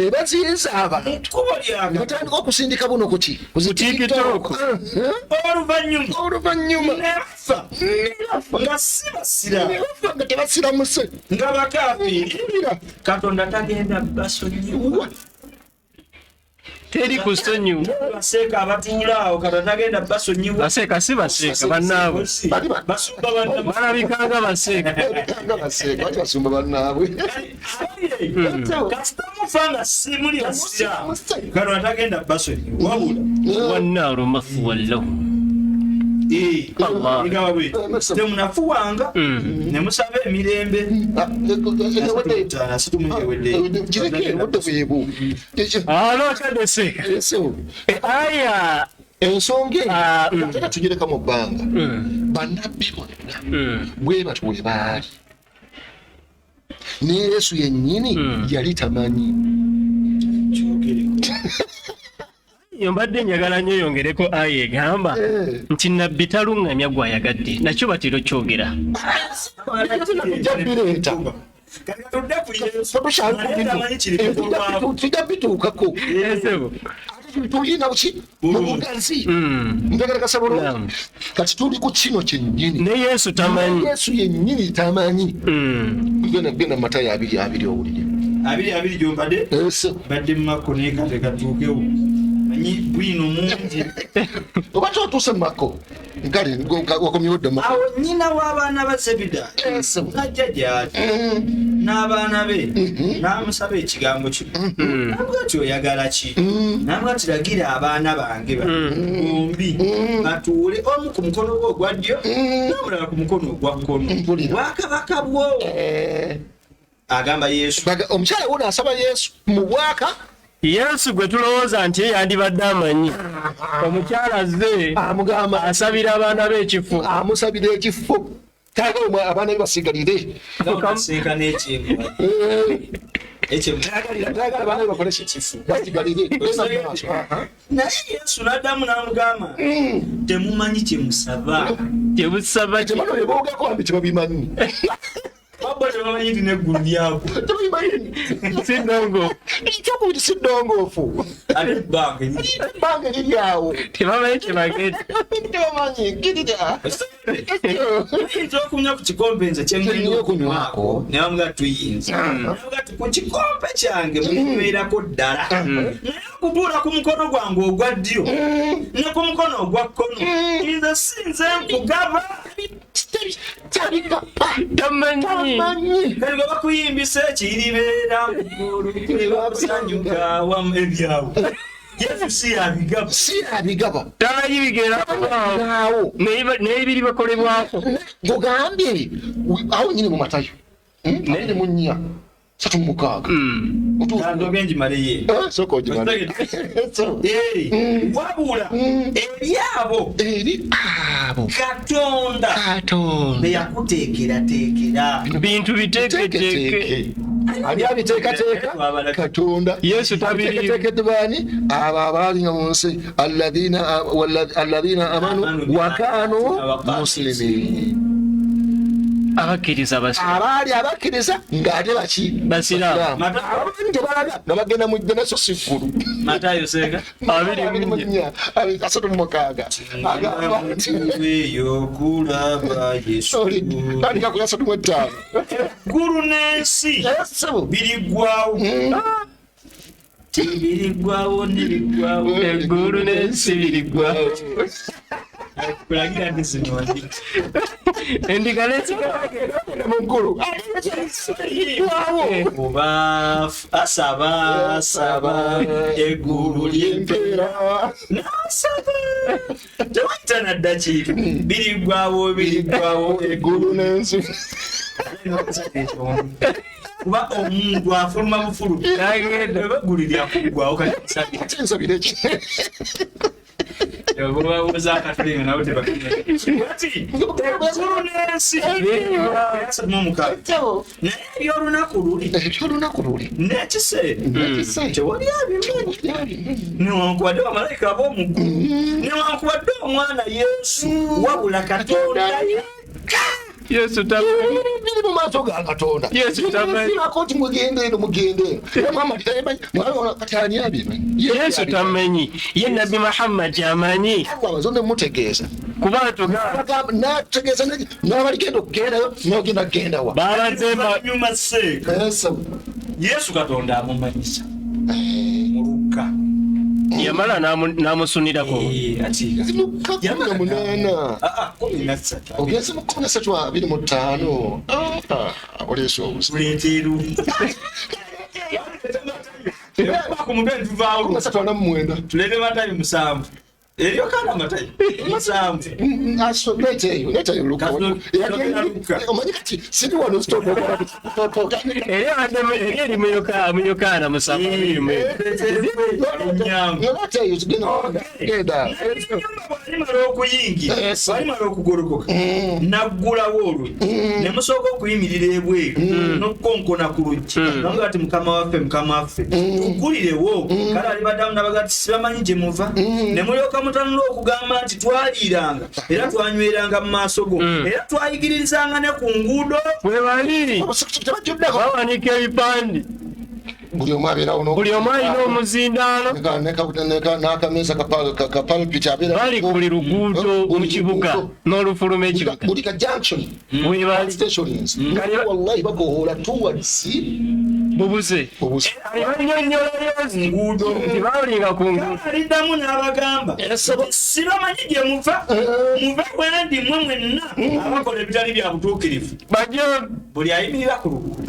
baziyiza abantu ekkubo lyabwe
batandika okusindika buno kuki
TikTok
oluvannyuma nebafa nga sibasira
nga tebasiramuse
nga bakafiiri Katonda tagenda basonyiwa
teri kusonyiwa
baseeka abatuulaawo Katonda tagenda basonyiwa
baseeka si baseeka bannaabwe
basumba
balabikanga baseeka
bati basumba bannaabwe
kasita mufa nga simuli basira Katonda tagenda basonyiwa wabula
wannaaru mathwan lahum
temunafuwanga ne musaba emirembe
alokadeseka aya
ensonga ate tugireka mu bbanga bannabbi bonna bwe batyo bwe baali ne Yesu yennyini yali tamanyi
yo mbadde njagala nnyo yongereko aya egamba nti nabbi taluŋŋamya gwayagadde nakyo batiro kyogera
tujja bituukako tulina ki mubugazi njagala kasabolo kati tuli ku kino kyennyini
ne Yesu tamanyi
Yesu yennyini tamanyi genda mu Matayo 2:2 owulire
2:2 gyombadde badde mu Makko naye kate katuukewo bwino mungi
oba totuuse Makko nkale wakomyewo dda
awo nnyina w'abaana ba Zebida najja gy'ati n'abaana be n'amusaba ekigambo kino namuga ti oyagala ki namuga ti lagira abaana bange bombi batuule omu ku mukono gwe ogwa ddyo n'omulala ku mukono ogwa kkono bwakabaka bwo agamba Yesu
omukyala wuno asaba Yesu mu bwaka
Yesu gwe tulowooza nti yandibadde amanyi omukyala azze
amugamba
asabira abaana be ekifo
amusabira ekifo taga abaana be basigalire
seeka n'ekintu
tagala abaana be bakolese ekifo basigalire
naye Yesu n'addamu n'amugamba temumanyi kye musaba
temusaba
temano yeboogako ambi tebabimanyi
Baba tebamanyi nti n'eggulu lyako
sidongo
ekyokubiri si ddongoofu
ate ebbanga
liri awo
tebamanyi kyebagenda
tebamanyi girira
tuyinza okunywa ku kikompe nze kyennyini okunywako ne bamuga tuyinza namuga ti ku kikompe kyange mukubeerako ddala naye okubuula ku mukono gwange ogwa ddyo ne ku mukono ogwa kkono nze sinze nkugaba
tamanyi
kali bwe bakuyimbisa ekiribeera basanyuka wamu ebyawo Yesu si abigaba
tamanyi bigerawo naye biri bakolebwako
gogambye awo nyini mu Matayo ali mu 4:36
ndogenji maliye wabula eri abo Katonda beyakuteekerateekera
bintu biteeketeeke
ani abiteekateeka Katonda
Yesu
tabiteekedde baani abo abaali nga mu nsi alladhina amanu wa kaanu muslimiin
abakkiriza
abaali abakkiriza ng'ate baki
basiraamu
abamanyi tebalaga nga bagenda mu jjana so si ggulu.
Matayo sega
2:4 agamba
yokulaba Yesu
tandika ku 3:5
eggulu n'ensi biriggwawo biriggwawo nebigwawo
eggulu n'ensi biriggwawo
kulagira nti zinoni
endiga n'ekigagenda mu ggulu
oba asaba eggulu ly'empeera n'asaba tewayita ddakiika biriggwawo
eggulu n'ensi
kuba omuntu afuluma bufulumu nagenda eggulu lyakuggwawo
ensabire ki
yobabuuza akatulenga nawe tebakati eggulu n'ensi naye ebyolunaku luli n'ekiseera tewali abimanyi newankubadde bamalayika ab'omuggulu newankubadde omwana Yesu wabula Katonda yekka.
Yesu tamanyi.
Biri mu maaso ga Katonda.
Yesu tamanyi.
Koti mugende eno. Muhammad tamanyi. Mwana katani abimanyi.
Yesu tamanyi. Ye Nabi Muhammad amanyi.
Abazonde mutegeeza.
Kubantu
na tegeeza n'abaligenda okugendayo n'ogenda kugenda wa.
Barazemba nyuma seeka. Yesu Katonda amumanyisa. Mu Luka.
Yamala namusunirako
yamala munana ogeze mu 13:25 oleese
obuleeteeru tulete Matayo 7 eryo kana Matayo 7
omanyi kati sindi wano
eri mu Yokaana
7:22 okuyingira balimala okugolokoka naggulawo olwo ne musooka okuyimirira ebweru n'okukonkona ku luggi namuga ati mukama waffe tugulirewo kale alibaddamu nabagati sibamanyi gye muva ne mulyoka mutanula okugamba nti twaliiranga era twanyweranga mu maaso go era twayigiririzanga ne ku nguudo
bwe bali bawanika ebipande
buli omu abeerawo
buli omu alina omuzindaalo
n'akameza kapalpiti abeera
bali ku buli luguudo mu kibuga n'olufuluma ekibuga
buli ka junction
bwe bali
stations wallahi bakohoola towards
bubuze
nguudo
tibawulinga ku nguudo
aliddamu n'abagamba sibamanyi gye muve wendi mmwe mwenna abakola ebitali bya butuukirivu
bajjo
buli ayimirira ku luguudo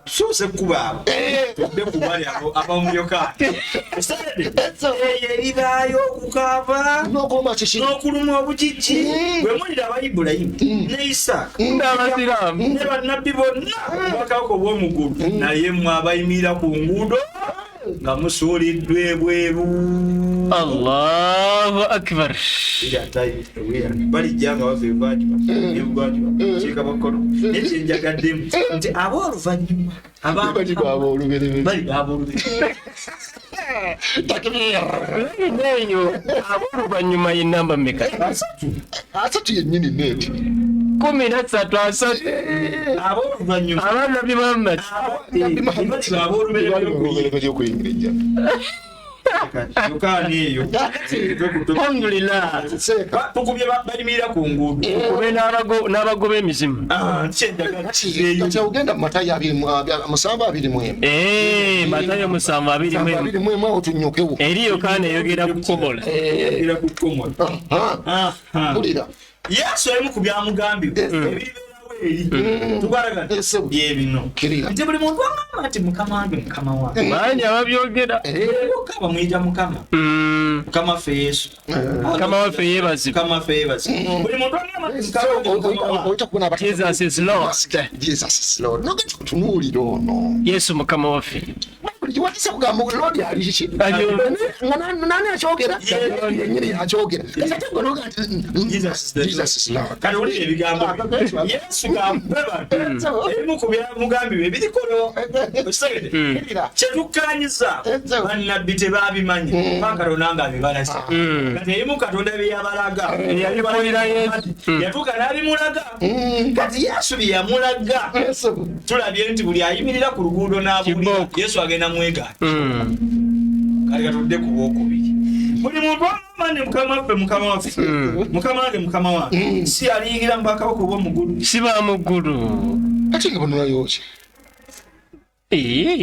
soose kubaabo tudde ku bali abamulyoka eribaayo okukaaba n'okuluma obujiji bwe mulira aba Ibulayimu ne Isaaka
n'abasiraamu
ne bannabbi bonna obubakako bw'omugulu naye mmwe abayimirira ku nguudo nga musuuliddwa ebweru.
Allahu akbar.
balijjanga bava ebugwanjuba kiika bakkono nekyenjagaddemu nti abooluvannyuma bali abooluberebe
neeyo abooluvannyuma y'ennamba mmeka?
3 yennyini neeti
13
abooluvannyuma
abanabi Muhammad
abooluberebe gy'okuyingira ejjana.
Alhamdulillah.
Tukubye balimirira ku nguudo
tukube n'abagoba emizimu.
Ogenda mu Matayo 7:21.
Matayo 7:21
awo tunyukewo
eri Yokaana eyogera ku kukomola.
Mpulira
Yesu alimu ku byamugambibwa byebino nti buli muntu wagamba nti mukama wange mukama wange
manyi ababyogera
bamuyita mukama mukama waffe Yesu
mukama waffe yeebazibwa
buli muntu wagamba nti
Jesus is Lord.
Jesus is Lord. Nogenda kutunuulira ono
Yesu mukama waffe
bayibuli kiwatisa kugamba lodi ali kiki nani akyogera yenyini akyogera Jesus is Lord.
Kati uli ebigambo Yesu gambeba ebimu ku byamugambibwa ebirikono kyetukkanyiza bannabbi tebabimanyi Katonda nga abibalasa kati ebimu Katonda byeyabalaga yatuuka n'abimulaga kati Yesu byeyamulaga tulabye nti buli ayimirira ku luguudo n'abuulira Yesu agenda mwegaati kati katudde ku bwokubiri buli muntu amane mukama waffe mukama wange mukama wange si aliyigira mu bakabaka obw'omuggulu
si ba muggulu
ate nga banulayoki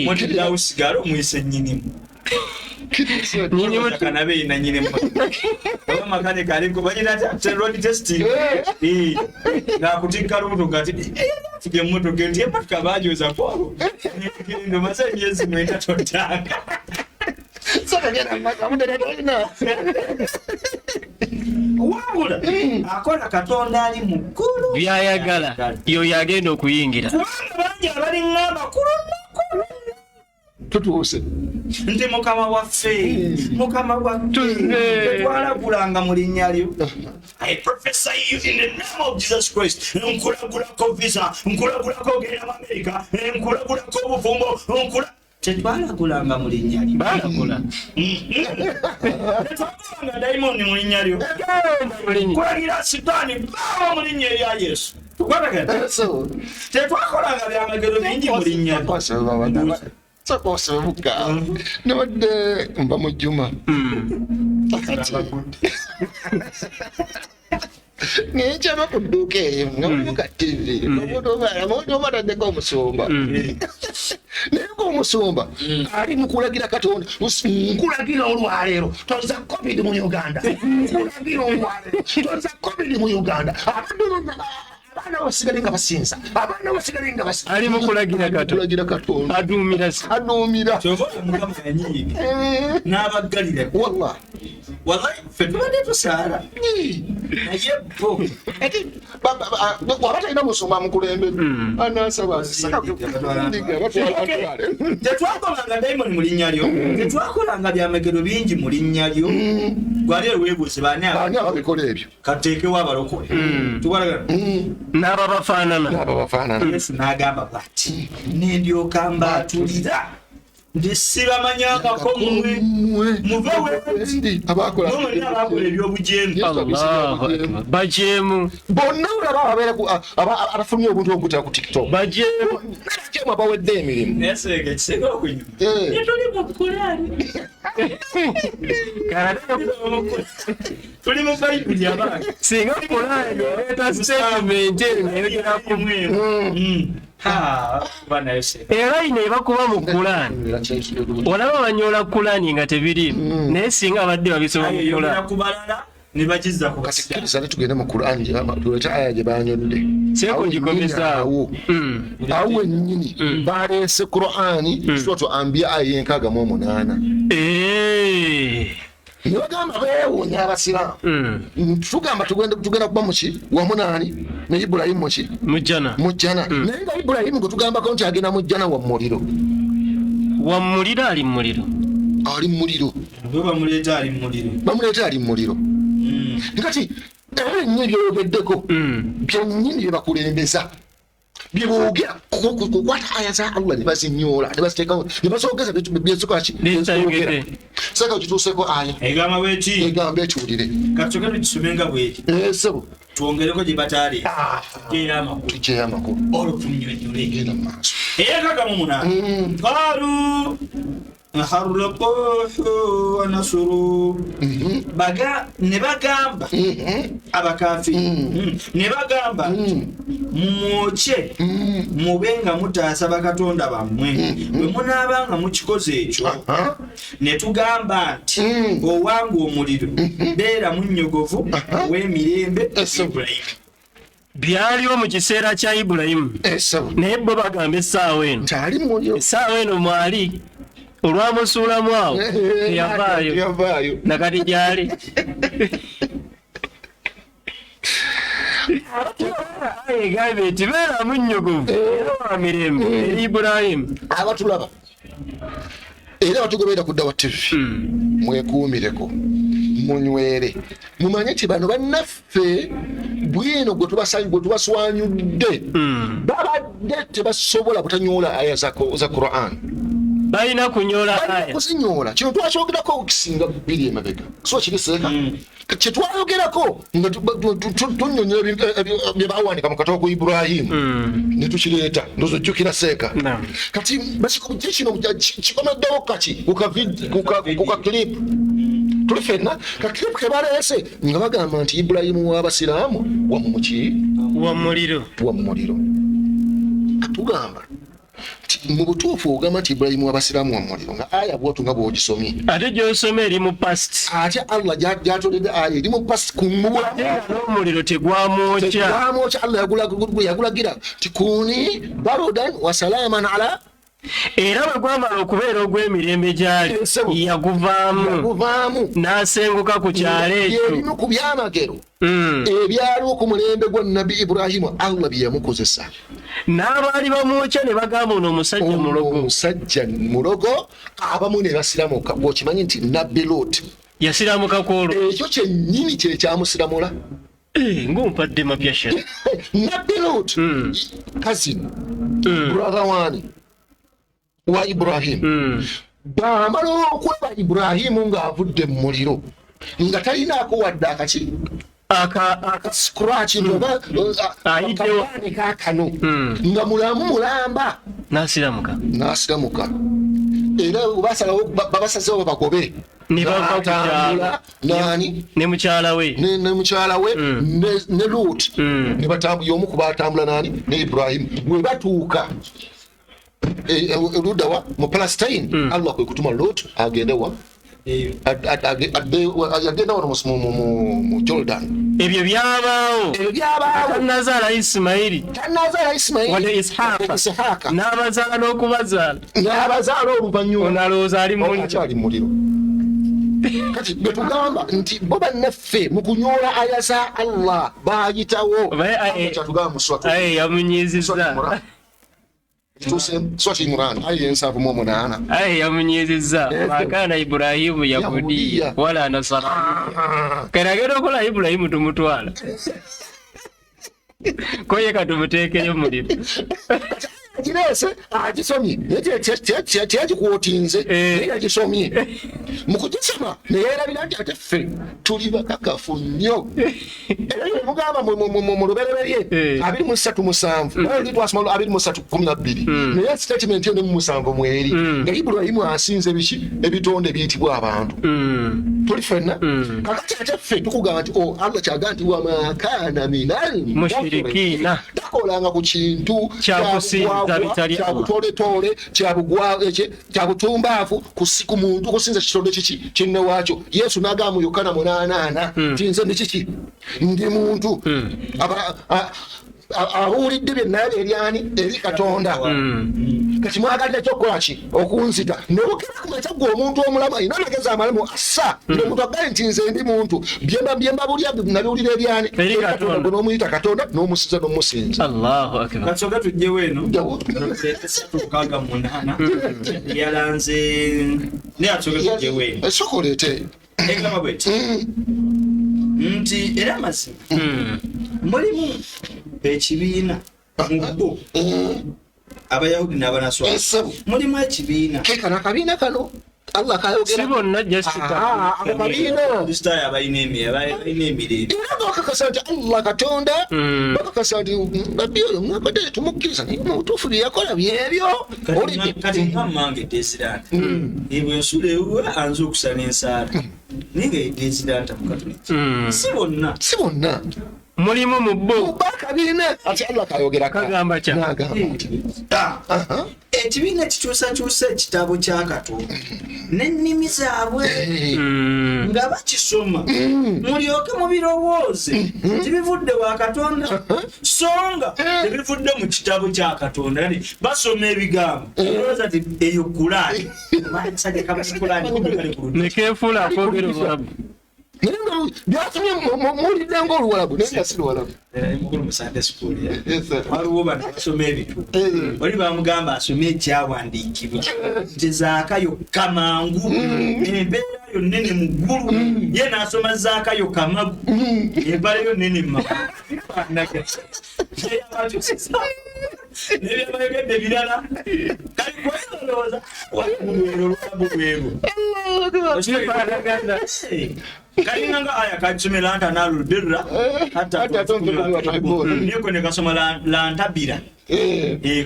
mwoteddawo sigala omuyise nnyinimu kanabe ina nyinimu oba makanika aliko banyina road testing ng'akutikka lubuto ngati fuga emmotoka nti emmotoka baajoza kwabo ndo maze emyezi 9 tottanga wabula akola Katonda ali mu ggulu
byayagala yoyo agenda okuyingira
kubanga bangi abaliŋŋamba kulunakulu
tutuuse
nti mukama waffe tetwalagulanga mu linnya lyo I prophesy you in the name of Jesus Christ nkulagulako visa nkulagulako ogenda mu Amerika nkulagulako obufumbo tetwalagulanga mu linnya lyo
balagula
tetwagulanga dayimoni mu linnya lyo kulagira sitaani baawo mu linnya erya Yesu tetwakolanga byamagero bingi mu linnya lyo
sakosebuka nabadde mba mu jjuma ngenkyama ku dduuka eyo nga muka TV omuntu bataddeko omusumba naye ng'omusumba ali mu kulagira Katonda nkulagira olwaleero toza covid mu Uganda nkulagira olwaleero toza covid mu Uganda abaana basigale nga basinza abaana basigale nga
ali mu kulagira Katonda aduumira
mukama yanyiiga n'abaggalira wallahi ffe tubadde tusaala naye bo waba talina musumba mukulembere anasaba tetwakolanga dayimoni mu linnya lyo tetwakolanga byamagero bingi mu linnya lyo gwali eweebuuze baani
ababikola ebyo
kateekewo abalokole tubalagana
n'ababafaanana
Yesu n'agamba bw'ati nendyoka mbaatulira nti sibamanyangako mumwe muve wendi abakola ebyobujeemu
bajeemu
bonna olaba abafunye obuntu obukutira ku TikTok
bajeemu
abawedde emirimu
nesege kisega okunyuma tuli mu Kulaani tuli mu Bayibuli abange
singa Kulaani oleeta statement eyogerakumu era ino ebakuba mu Kulaani olaba banyola Kulaani nga tebiriimu naye singa abadde babisoba mu Kulaani
nibakiza ku
kasikiriza netugende mu Kulaani tuleta aya gye banyodde
sekungikomezaawo
awo ennyini baleese Kulaani suratu Anbiya aya 68 nibagamba beewuunya abasiraamu tugamba tugenda kuba muki wamunaani ne Ibulayimu muki
mujjana
naye nga Ibulayimu gwe tugambako nti agenda mujjana wa muliro
ali mu muliro
bamuleeta
ali mu muliro nkati ebyennyini byoyogeddeko byennyini byebakulembeza byeboogera kukwata aya za Allah nebazinyoola nebaziteekawo nebazogeza byezikoaki saka kituuseko aya
egamba
ekiwulire
katusoke tukisumenga bweri
sebo
twongereko gye bataali
tujeyo amakulu
olwo tunyonyole
genda mu maaso
eyakagamu munaana qaalu harraquhu wa nasuru ne bagamba abakafiri ne bagamba mumwoce mube nga mutaasa bakatonda bammwe bwe munaabanga mukikoze ekyo ne tugamba nti owanga omuliro beera munnyogovu ow'emirembe Ibulayimu
byaliwo mu kiseera kya Ibulayimu naye bo bagamba essaawa eno mwali olwamusuulamu awo teyavaayo nakati gyali egambe nti beera munnyogovu era wa mirembe eri Ibulayimu
abatulaba era batugobera ku Dawa TV mwekuumireko munywere mumanye nti bano bannaffe bwino gwe tubaswanyudde babadde tebasobola butanyola aya za Quran
balina kunyola aya
kuzinyola kino twakyogerako okusinga bbiri emabega so kiriseeka kyetwayogerako nga tunyonyola byebawanika mu katabo ku Ibrahimu ne tukireeta ndozo jjukira seeka kati basiko kino kikomeddewo kaki kuka clip tuli fenna ka clip ke baleese nga bagamba nti Ibrahimu w'Abasiraamu wa muliro katugamba mu butuufu ogamba nti Ibrahimu w'Abasiraamu wa muliro nga aya bwatu nga bw'ogisomye
ate gy'osoma eri mu past
ate Allah gy'atoledde aya eri mu past kumubula
n'omuliro tegwamwokya
Allah yagulagira ti kuni barudan wa salaman ala
era bwe gwamala okubeera ogw'emirembe gyali yaguvaamu n'asenguka ku kyalo ekyo
ebimu ku byamagero ebyaliwo ku mulembe gwa Nabi Ibrahimu Allah bye yamukozesa
n'abaali bamwokya ne bagamba ono
omusajja mulogo abamu ne basiramuka bw'okimanyi nti Nabbi Lut
yasiramuka kwolwo
ekyo kyennyini kye kyamusiramula
ng'ompadde mapya shera
Nabbi Lut cousin brother wani wa Ibrahim bamala okweba Ibrahimu ng'avudde mu muliro nga talinaako wadde akaki aka scratch ndoba ayidde kakano nga mulamba nasiramuka era babasazewo bagobe
ne mukyala we
ne Lut ne batambula omu ku batambula nani ne Ibrahim bwe batuuka Ludawa mu Palestine Allah kwe kutuma Lut agende wa agenda wano mu Jordan
ebyo byabaawo tanazaala Ismaili wadde Ishaaka n'abazaala n'okubazaala
oluvannyuma
onalowooza ali
muliro kati bwe tugamba nti bo bannaffe mu kunyola aya za Allah baayitawo kyatugamba mu
yamunyizizza
Swati Imran ayi ensavu mu 8
yamunyizizza makana Ibrahimu yahudiya wala nasara karagero kola Ibrahimu tumutwala koye katumuteekeyo muliro
girese agisomye kyagikuotinze yagisomye mu kugisoma neyerabira nti ate ffe tuli bakakafu nnyo era mugamba mu lubereberye 23:7 twasoma 23:12 naye statement yo ne mu 7 mweri nga Ibrahimu asinze biki ebitonde biyitibwa abantu tuli fenna kakati ate ffe tukugamba nti Allah kyaga nti wa makana minal
mushrikina
takolanga ku kintu
kyabutole
kyabutumbaavu ku muntu kusinza kitonde kiki kinne waakyo Yesu n'agamba Yohana 8:8 tinze ndi kiki ndi muntu abuulidde byennayo eryani eri Katonda kati mwagadde kyokukola ki okunzita nobukera kumaca gwe omuntu omulamu ayina amagezi amalamu assa omuntu agaye nti nze ndi muntu byemba bulya nabiwulira eryani eri Katonda n'omuyita Katonda n'omusinza n'omusinza
Allahu akbar
katsoga tujjewo eno tukaga munana yalanze ne atsoga tujjewo eno
sokolete
egamba bweti nti era mazima mulimu ekibiina mubbo abayahudi n'abanaswala mulimu ekibiina
kekana akabiina kano Allah kayogera
si bonna jasita
akabiina
abalina emirembe
era bakakasa nti Allah Katonda bakakasa nti nabbi oyo mwabadde tumukkiriza naye mu butuufu bye yakola byebyo
kati nga mmange desidanti ebwe nsula ewa anza okusala ensaala ninga desidanti mukatoliki si bonna
mulimu mubbo
bakabiina ati Allah kayogera
kagamba kya
ekibiina kikyusakyusa ekitabo kya Katonda n'ennimi zaabwe nga bakisoma mulyoke mubirowooze tibivudde wa Katonda songa tebivudde mu kitabo kya Katonda kati basoma ebigambo olowooza ti eyo Kulaani
nekeefuula akwogera Olulabu
Neno byatumye mulidde ng'oluwalabu naye nga si luwalabu.
Mukulu mu Sunday school waliwo bano basoma ebitu oli bamugamba asome ekyawandiikibwa nti zaaka yokka mangu embeera yo nnene mu ggulu ye n'asoma zaaka yokka magu embala yo nnene mu nebyabayogedde birala kali kwelolooza walimulwero olukabu lweru kalinganga aya kasomera anta nalulbirra hatta niko ne kasoma lantabira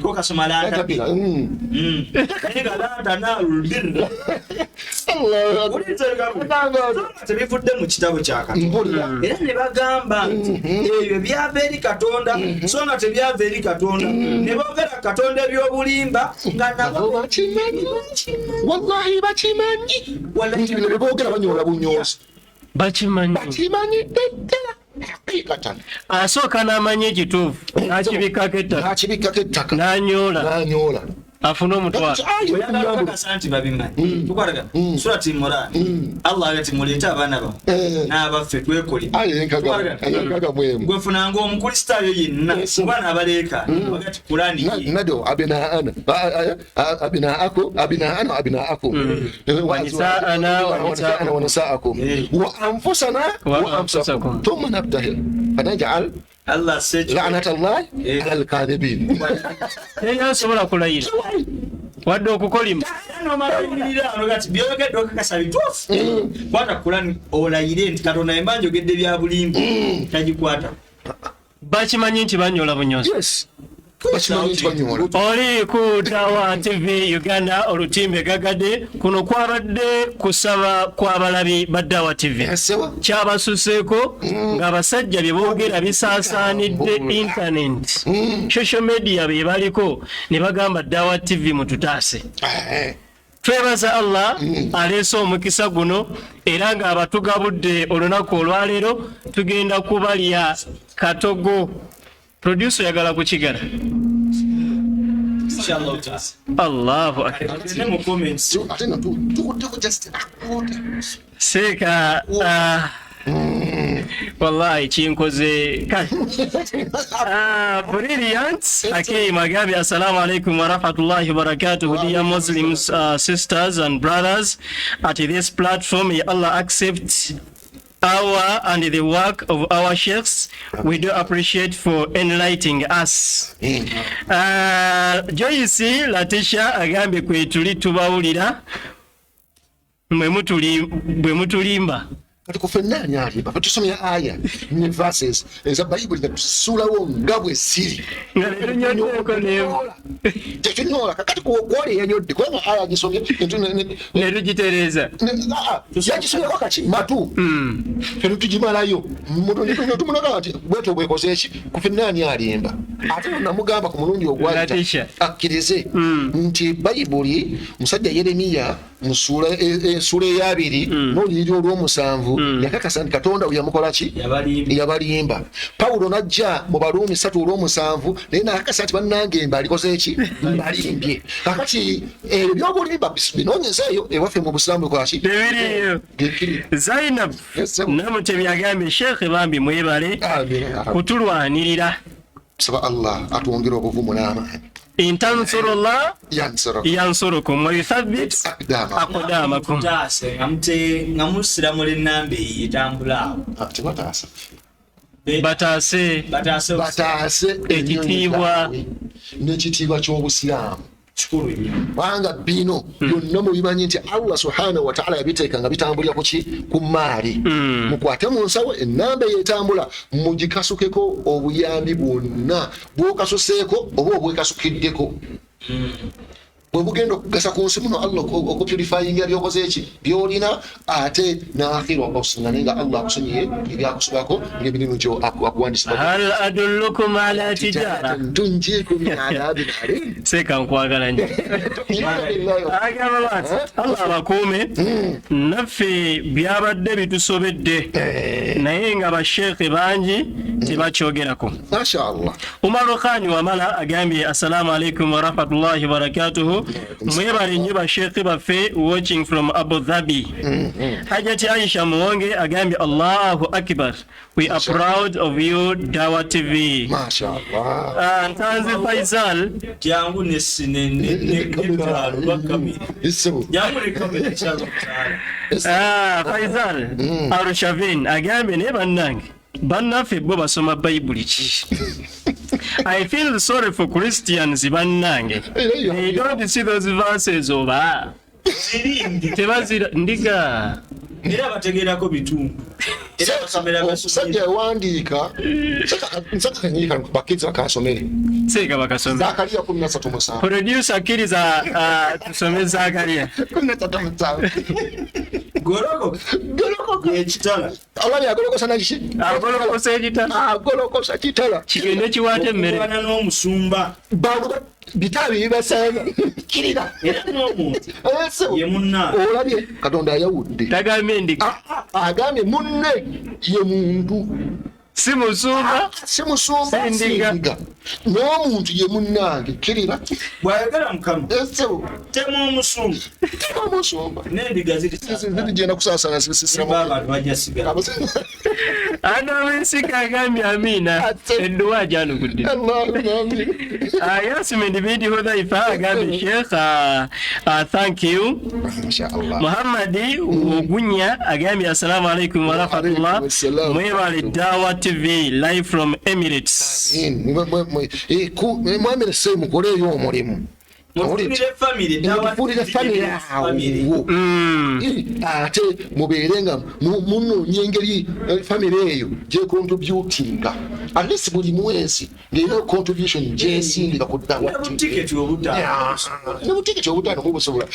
ko kasoma lantabira nenga lanta nalulbirra tebivudde mu kitabo kya Katonda era ne bagamba ebyo byava eri Katonda so nga tebyava eri Katonda ne boogera Katonda ebyobulimba nga nabo
bakimanyi wallahi bakimanyi ne boogera banyola bunyoozi bakimanyi ddala hakikatan
asooka n'amanya ekituufu n'akibikako ettaka n'anyoola afuna omutwalo
oyagakakasa nti babimanyi tukwalaga surati Imran Allah agati muleete abaana bamo n'abaffe twekole gwefunanga omukristaayo yenna obaana abaleeka agati Kurani
nado abinaakum wanisaakum wa anfusana wa anfusakum thumma nabtahil fanaj'al
Allah said
la'natullahi 'ala al-kadhibin
asobola kulayira wadde okukolima
gati byogedde okakasa bituufu kwata Kurani olayire nti Katonda emba njogedde bya bulimba tagikwata
bakimanyi nti banyola bunyozi oli ku Dawa TV Uganda olutimbe gagadde kuno kwabadde kusaba kw'abalabi ba Dawa TV kyabasuseeko ng'abasajja bye boogera bisaasaanidde internet social media bye baliko ne bagamba Dawa TV mututaase twebaza Allah aleese omukisa guno era ng'abatugabudde olunaku olwaleero tugenda kubalya katogo. Producer yagala kukigala
inshallah ta'ala
Allahu akbar
mu comments
seka wallahi chinkoze brilliant Hakim Magabi. Assalamu alaikum wa rahmatullahi wa barakatuh. Dear Muslims, sisters and brothers at this platform, may Allah accept our and the work of our sheikhs. We do appreciate for enlightening us. Joyce Latisha agambe kwe tuli tubawulira mwe mutulimba
kati kufenani alimba patusomya aya ne verses eza Bible tusulawo ngabwe siri tetunyola kakati kuwole yanyodde kwa aya gisomye
ne tugitereza
yagisomye wakati matu fero tujimalayo mutondo tumunaga ati bweto bwekoze ki kufenani alimba ate namugamba ku mulundi ogwalita akkirize nti Bible musajja Yeremiya musura sura ya 2 n'oliri olw'omusanvu yakakasa nti Katonda uyamukola ki yabalimba. Paulo najja mu Barumi 3 olw'omusanvu naye nakakasa nti bannange mbalikoze ki mbalimbye kakati ebyobulimba binonyezeeyo ewaffe mu Busiraamu kwa ki
Zainab namutemi agambe Sheikh bambi mwebale kutulwanirira
saba Allah atwongere obuvumu n'amaanyi
in tansurullah yansurukum wa yuthabbit aqdamakum.
Ngamusiramu l'ennamba etambula
bataase ekitiibwa
n'ekitiibwa ky'Obusiraamu wanga bino byonna mubimanyi nti Allah subhanahu wa ta'ala yabiteeka nga bitambulira ku maali mukwate mu nsawo ennamba eyetambula mugikasukeko obuyambi bwonna bwokasuseeko oba obwekasukiddeko bwe bugenda okugasa ku nsi muno Allah okupurifyinga byokoze eki byolina ate n'akhira okusinga nenga Allah akusonyiye ebyakusubako ng'ebintu kyo akuwandisa.
Hal adullukum ala tijara
tunjikum min adhabin alim.
Seka nkwagala nnyo Allah abakuume naffe byabadde bitusobedde naye nga basheekhe bangi tebakyogerako.
Mashallah.
Umaru Khani wamala agambye assalamu alaikum wa rahmatullahi wa barakatuhu. Mwebale nnyo basheekhe baffe watching from Abu Dhabi. Hajati Aisha Muwonge agambye Allahu Akbar. We are proud of you Dawa TV.
Mashallah.
Ntanzi Faisal
jangu
Faisal Arushavin agambye ne bannange bannaffe bo basoma Bayibuli ki. I feel sorry for Christians bannange. They don't see those verses oba. Tebazira ndiga.
Era bategerako bitundu. Era basomera
Omusajja yawandiika nsakanyika bakizi bakasomere.
Sega bakasomera.
Zakaria 13:7.
Producer akkiriza tusome Zakaria.
13:7.
Goroko ekitala.
Olabye agolokosa nakishi?
Agolokosa ekitala.
Agolokosa kitala.
Kigende kiwaate emmere.
Bana n'omusumba.
Baluba bitabi bibasanga. Kirira.
Era n'omuntu. Ye munna.
Olabye Katonda yawudde.
Tagambye ndiga.
Agambye munne ye muntu.
Si musumba.
Si musumba. Sindiga. N'omuntu ye munnange. Kirira.
Bwayagala Mukama.
Esebo.
Temu omusumba.
Temu omusumba.
N'endiga ziri
genda kusaasana sisiramu.
abantu bajja sigala.
Anawensi kagambye amina. Edduwa janugudde. Yasim Ndibidi Hudhaifa agambye Sheikh thank you.
Mashallah.
Muhammadi Ugunya agambye assalamu alaikum wa rahmatullah. Mwebale Dawa TV live from Emirates.
Mwamire se mukoleyo omulimu.
Mufulire family
Mufulire family awo. Ate mubeerenga munoonye engeri family eyo gye contributinga. At least buli mwezi ng'erina contribution gy'esindika ku Dawa TV.
Tiketi obutaano.
N'obutiketi obutaano mubusobola.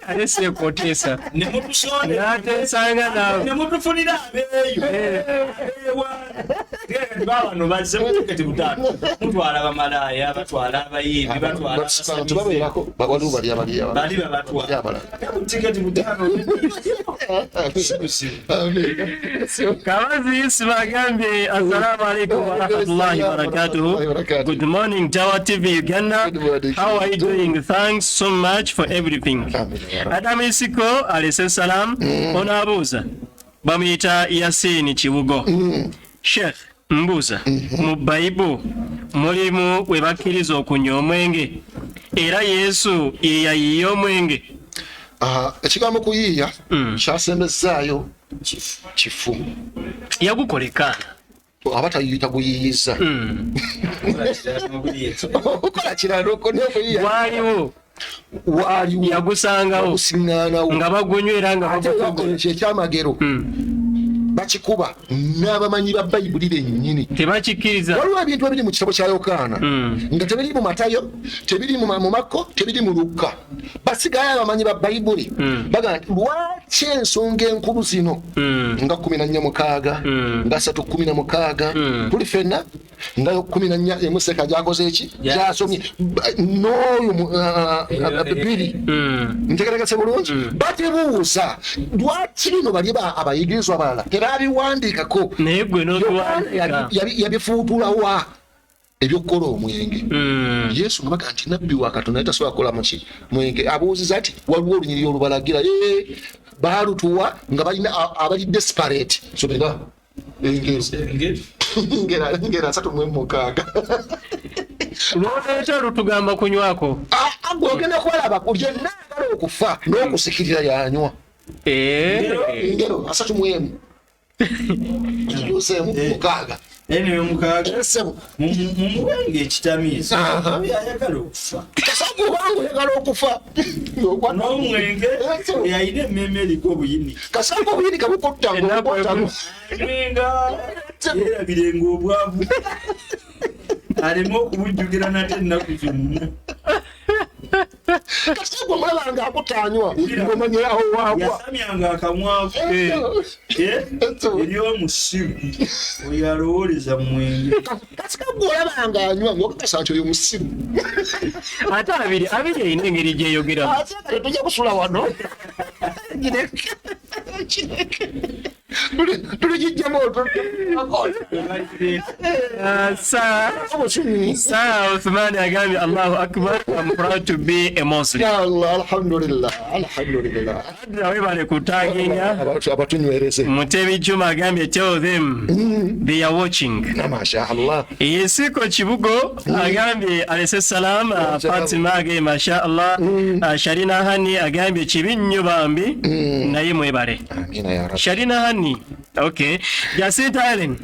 Alese kotesa.
Nemutusonda.
Sanga nawe.
Nemutufunira abeeyo. Bano bazze mu tiketi butaano. Mutwala bamalaya, batwala abayimbi, batwala
abantu babeerako waliwo bali abalya.
bali babatwala. Tiketi butaano.
Kawazi Yusuf agambye assalamu alaikum wa rahmatullahi wa barakatuhu. Good morning Dawa TV Uganda. How are you doing? Thanks so much for everything. Adam Isiko alese salam. Onabuuza bamuyita Yasini Kibugo. Sheikh mbuuza mu Bible mulimu we bakkiriza okunywa omwenge era Yesu ye yayiiya omwenge.
Ekigambo kuyiiya kyasembezaayo kifu.
Yagukoleka
abatayiyita guyiyiza. Okola kirala okuyiiya.
Waliwo yagusangawo
gusiŋŋaanawo
nga bagunywera nga
bagukola ekyamagero. Bakikuba n'abamanyi ba Bayibuli bennyini
tebakikkiriza.
Waliwo ebintu ebiri mu kitabo kya Yokaana nga tebiri mu Matayo, tebiri mu Makko, tebiri mu Luka. Basigayo abamanyi ba Bayibuli bagamba nti lwaki ensonga enkulu zino nga 14:6 nga 3:16 tuli ffenna nga 14 emuseka gyakoze eki gyasomye n'oyo bbiri ntegeregese bulungi. Batebuuza lwaki bino bali abayigirizwa abalala terabiwandiikako
naye gwe n'obiwandiika
yabifuutulawa ebyokukola omwenge. Yesu nabaga nti nabbi wa Katonda tasobola kukola muki mwenge. Abuuziza ati waliwo olunyiriri olubalagira baalutuwa nga balina abali desperate. Sobenga ngera 3:6
lwoleeta lutugamba kunywako
ogenda kwalaba kulya nagala okufa n'okusikirira yanywa ngero 3:6 6
Anyway, mukaaga mumuwenge ekitamiizi ayagala okufa.
Kasago yagala okufa.
N'omwenge yalina emmeme eriko obuyini.
Kasago obuyini kabukottanga.
Yeerabirenga obwavu. Aleme okubujjukira nate ennaku zonna.
Kasago mulabanga akutanywa ng'omanyirawo waagwa.
Yasamyanga akamwako eri omusiru oyo alowooleza mu mwenge.
Kasago olabanga anywa ng'okakasa nti oyo musiru.
Ate abiri erina engeri gyeyogeramu.
Ate tujja kusula wano. tulijijjamu
Sir Uthman agambye Allahu Akbar, I'm proud to be a Muslim.
alhamdulillah
Webale kutaginga.
abatunywereze
Mutebi Juma agambye tell them they are watching.
mashallah
Yesiko Kibugo agambye alese salam. Fatima agambye mashallah. Sharina Hani agambye Kibinnyo bambi naye mwebale.
amina ya rabbi
Sharina Hani, okay. Jacinta Allen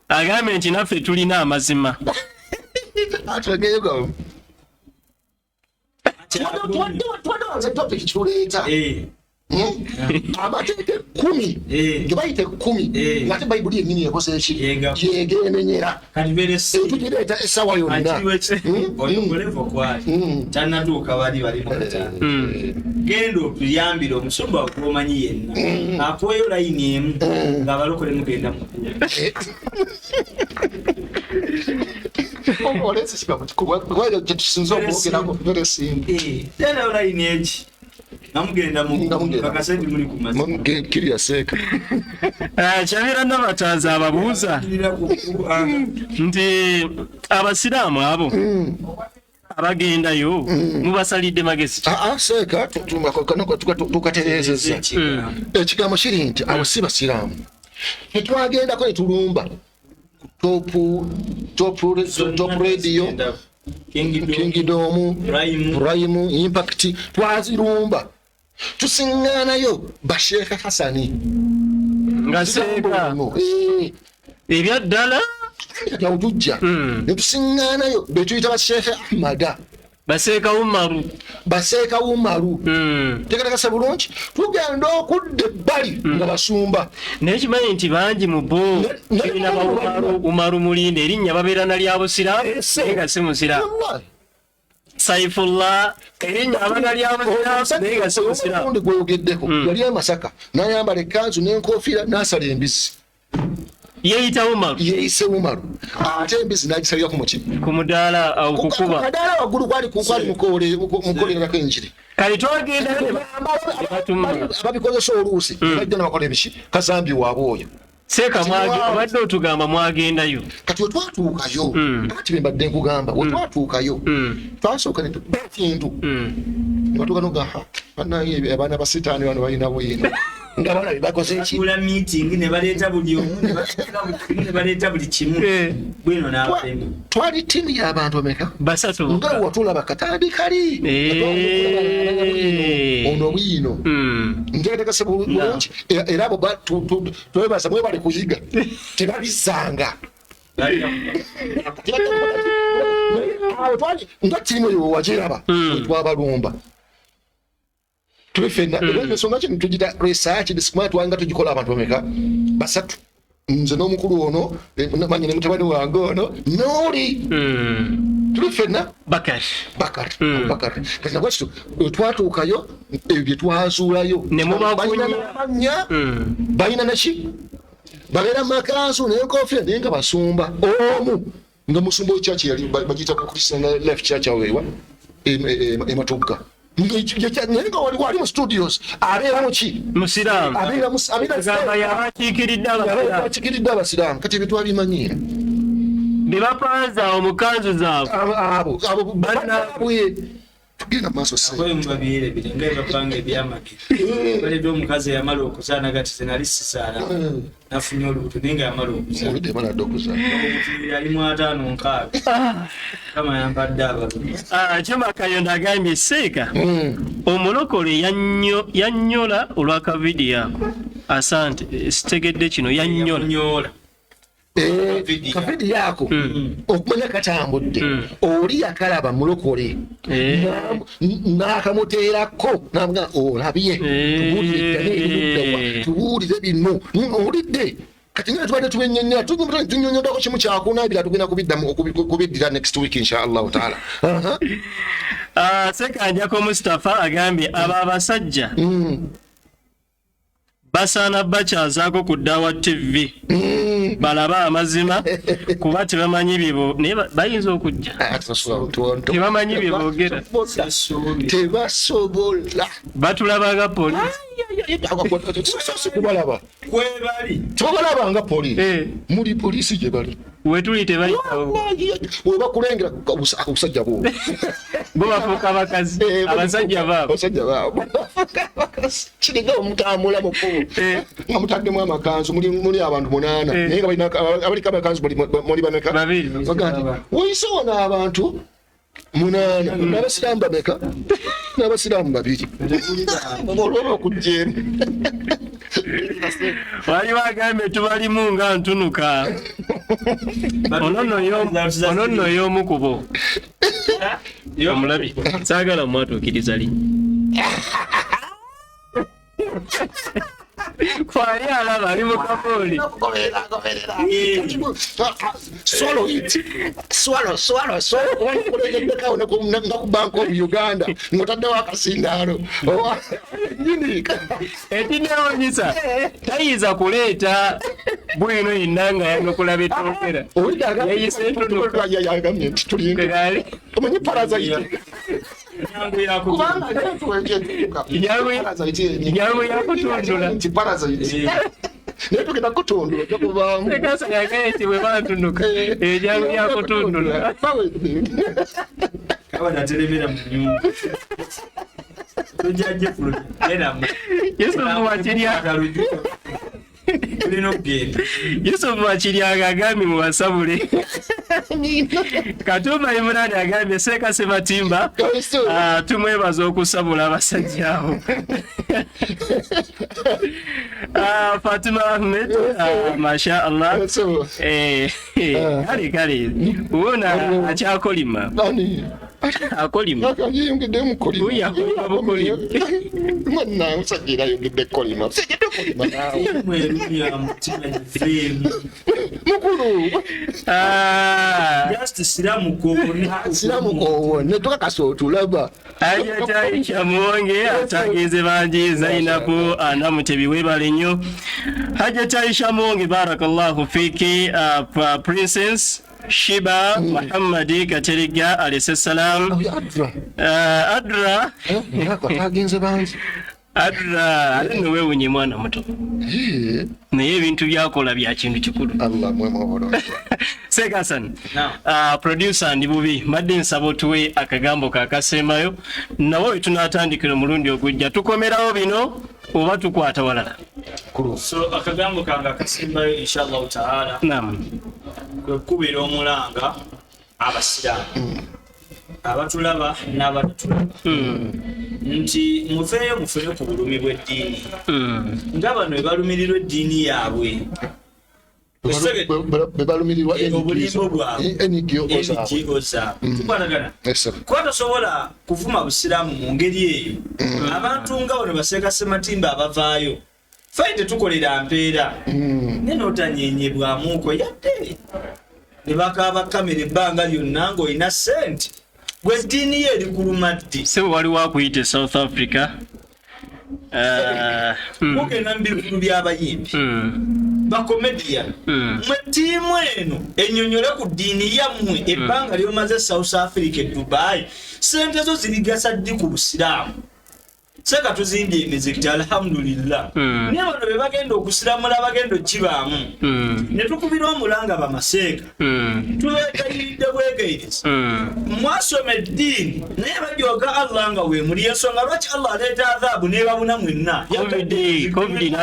agambye nti naffe tulina amazima.
atageyego topic kiruleeta amateeka 10 ge bayita 10 ngate bayibuli yennyini ekoze eki yegemenyera tugireeta essawa yonna
oyongolevo kwali tanatuuka bali mukata genda otuyambire omusumba okuomanyi yenna akuweyo layini emu ng'abalokole mugenda mukulu
oletse kiba mukikubwa gyetusinza okwogerako very simple
tena layini eki namugenda mukakasendi muli kumazima
kirya seeka
Kyabira Nabataza ababuuza nti abasiraamu abo abagendayo mubasalidde magezi.
seeka tukatereezezza ekigambo kiri nti abo si basiraamu tetwagendako ne tulumba top radio Kingdom Prime Impact twazirumba tusiŋŋaanayo Basheekha Hasani
nga seeka ebyaddala
yawujja ne tusiŋŋaanayo betuyita Basheekha Ahmada Baseeka Umaru teekatekase bulungi tugenda okudda ebbali nga basumba
naye kimanyi nti bangi mu bo tulina Umaru Mulinde erinnya babeera nalya busiraamu naye nga si musiraamu. Saifullah erinnya abanalya busiraamu naye nga si musiraamu.
omundi gweyogeddeko yali amasaka n'ayambala ekkanzu n'enkofiira n'asala embizzi
yeeyita Umaru
yeeyise Umaru ate embizzi n'agisalira ku muki
ku mudaala okukuba
kadaala waggulu kwali mukolererako enjiri
kali twagenda
ababikozesa oluusi bajja nabakola ebiki kazambi waabwe oyo
seeka abadde otugamba mwagendayo
kati wetwatuukayo ati bembadde nkugamba wetwatuukayo twasooka nekintu nebatuuka nogaha banaye abaana basitaani bano balina bwino nga balabe bakoze
ekigula meeting ne baleeta buli omu ne baleeta buli kimu bwino n'abalemu
twali ttiimu y'abantu ameka
basatu
nga watulaba katambi kali ono bwino ntegetekase bulungi era abo twebaza mwe bali kuyiga tebabizanga awo twali nga ttiimu eyo wagiraba twabalumba twefenna ensonga kino tugita research disima twanga tugikola abantu bameka basatu nze n'omukulu ono manyi ne mutabani wange ono nooli tuli fenna Bakari kati nabwekityo twatuukayo ebyo bye twazuulayo nemubamanya balina naki babeera makanzu n'enkofiira naye nga basumba omu nga musumba w'ekyaki yali bagiyita Christian Life Church aweewa ematugga naye nga wali mu studios abeera muki
musiraamu
yabakiikiridde abasiraamu kati ebyo twabimanyiira
bebapanza omukanzu zaabwe
abo bannabwe tugenda maaso
semubabiire birenga ebapanga ebyamagezi baledde omukazi eyamala okuzaana gati zenali sisaala nafunye olubuto naye nga yamala okuzaana ali mu 5-6 kama yambadde abalumi
Kyoma Kayondo agambye seeka omulokole yannyola olw'akavidiyo ako asante sitegedde kino yannyola
kavidi yako okumanya katambudde oli yakalaba mulokole n'akamuteerako namuga olabye tubuulire bino owulidde kati nga tubadde tunyonyoddako kimu kyakunaabira tugenda kubiddira next week inshallahu taala
Sekanjako Mustafa agambye abo abasajja basaana bakyazaako ku Dawa TV balaba amazima kuba tebamanyi byebo naye bayinza okujja tebamanyi byeboogera
tebasobola
batulabaga poliisi
kubalaba
kwebali
tobalaba nga polisi muli polisi gye bali
wetuli tebali
webakulengera abasajja bo
bo bafuuka abakazi abasajja baabo
kiringa omutambula mukubu nga mutaddemu amakanzu muli abantu 8 naye nga abaliko amakanzu muli bameka weyise wona abantu 8 n'abasiraamu bameka n'abasiraamu 2 olwoba okujjeemu
wali bagambye tubalimu nga ntunuka ono nno y'omu kubo omulabi saagala mwatuukiriza linnya kwali alaba ali mu kabooli
nga ku bank of Uganda ng'otaddewo akasindaalo
etinewonyisa tayinza kuleeta bwino yenna nga yanokulaba ettokera yayise entunuka
omanyi parazayiti
nyangu yakutundula
naye tugenda kutundula okuvaamu
ekasa yagaye nti bwe bantunuka enyangu yakutundula
kabanateremera mu nyumba tojajjefulu erama
Yusufu wakiryaga
tulina okugenda
Yusufu wakiryaga agambye mubasabule Katumba Imurani agambye Seeka Sematimba tumwebaza okusabula abasajja abo Fatima Ahmed masha Allah kale uona akyakolima akolima
yeyongedde mukolima
uyakolima bukolima
mwana musajja yayongedde kolima musajja kolima
mweruya mutima nyifeemu
mukulu
just siramu
kowone tukakasa otulaba
Hajjata Muwonge atagize banji Zainabu Namutebi webale nnyo Hajjata Muwonge barakallahu fiki Princess Shiba Muhammadi Kateriga alayhi salam Adra
agenze banji
Adra alino wewunye mwana muto naye ebintu byakola bya kintu kikulu
Allah mwemobolo
Segasan producer ndi bubi madde nsabo tuwe akagambo kakasemayo nawo tunatandikira mulundi ogujja tukomerawo bino oba tukwata walala
so akagambo kanga akasembayo inshallah taala
naam
kwekubira omulanga abasiraamu abatulaba n'abatulaba nti mufeeyo mufune ku bulumi bw'eddiini nga bano bebalumirirwa eddiini yaabwe
bebalumirirwa
obulimbo bwabwe NGO zaabwe tukwatagana kuba tosobola kuvuma busiraamu mu ngeri eyo abantu nga bano Baseeka Sematimba abavaayo ffe tetukolera mpeera ne n'otanyenyebwamuko yadde ne bakaaba kamera ebbanga lyonna ng'olina sente gwe ddiini ye eri kuluma ddi
se waliwo akuyite South Africa
mugenda mu bivulu by'abayimbi bakomedian mwe ttiimu eno ennyonnyole ku ddiini yammwe ebbanga ly'omaze South Africa Dubai sente zo zirigasa ddi ku busiraamu seka tuzimbye emizikiti alhamdulillah naye bano be bagenda okusiramula bagenda okibaamu ne tukubira omulanga bamaseeka tubeegayiridde bwegayiriza mwasoma eddiini naye bajooga Allah nga we muli ensonga lwaki Allah aleeta adhaabu n'ebabuna mwenna
COVID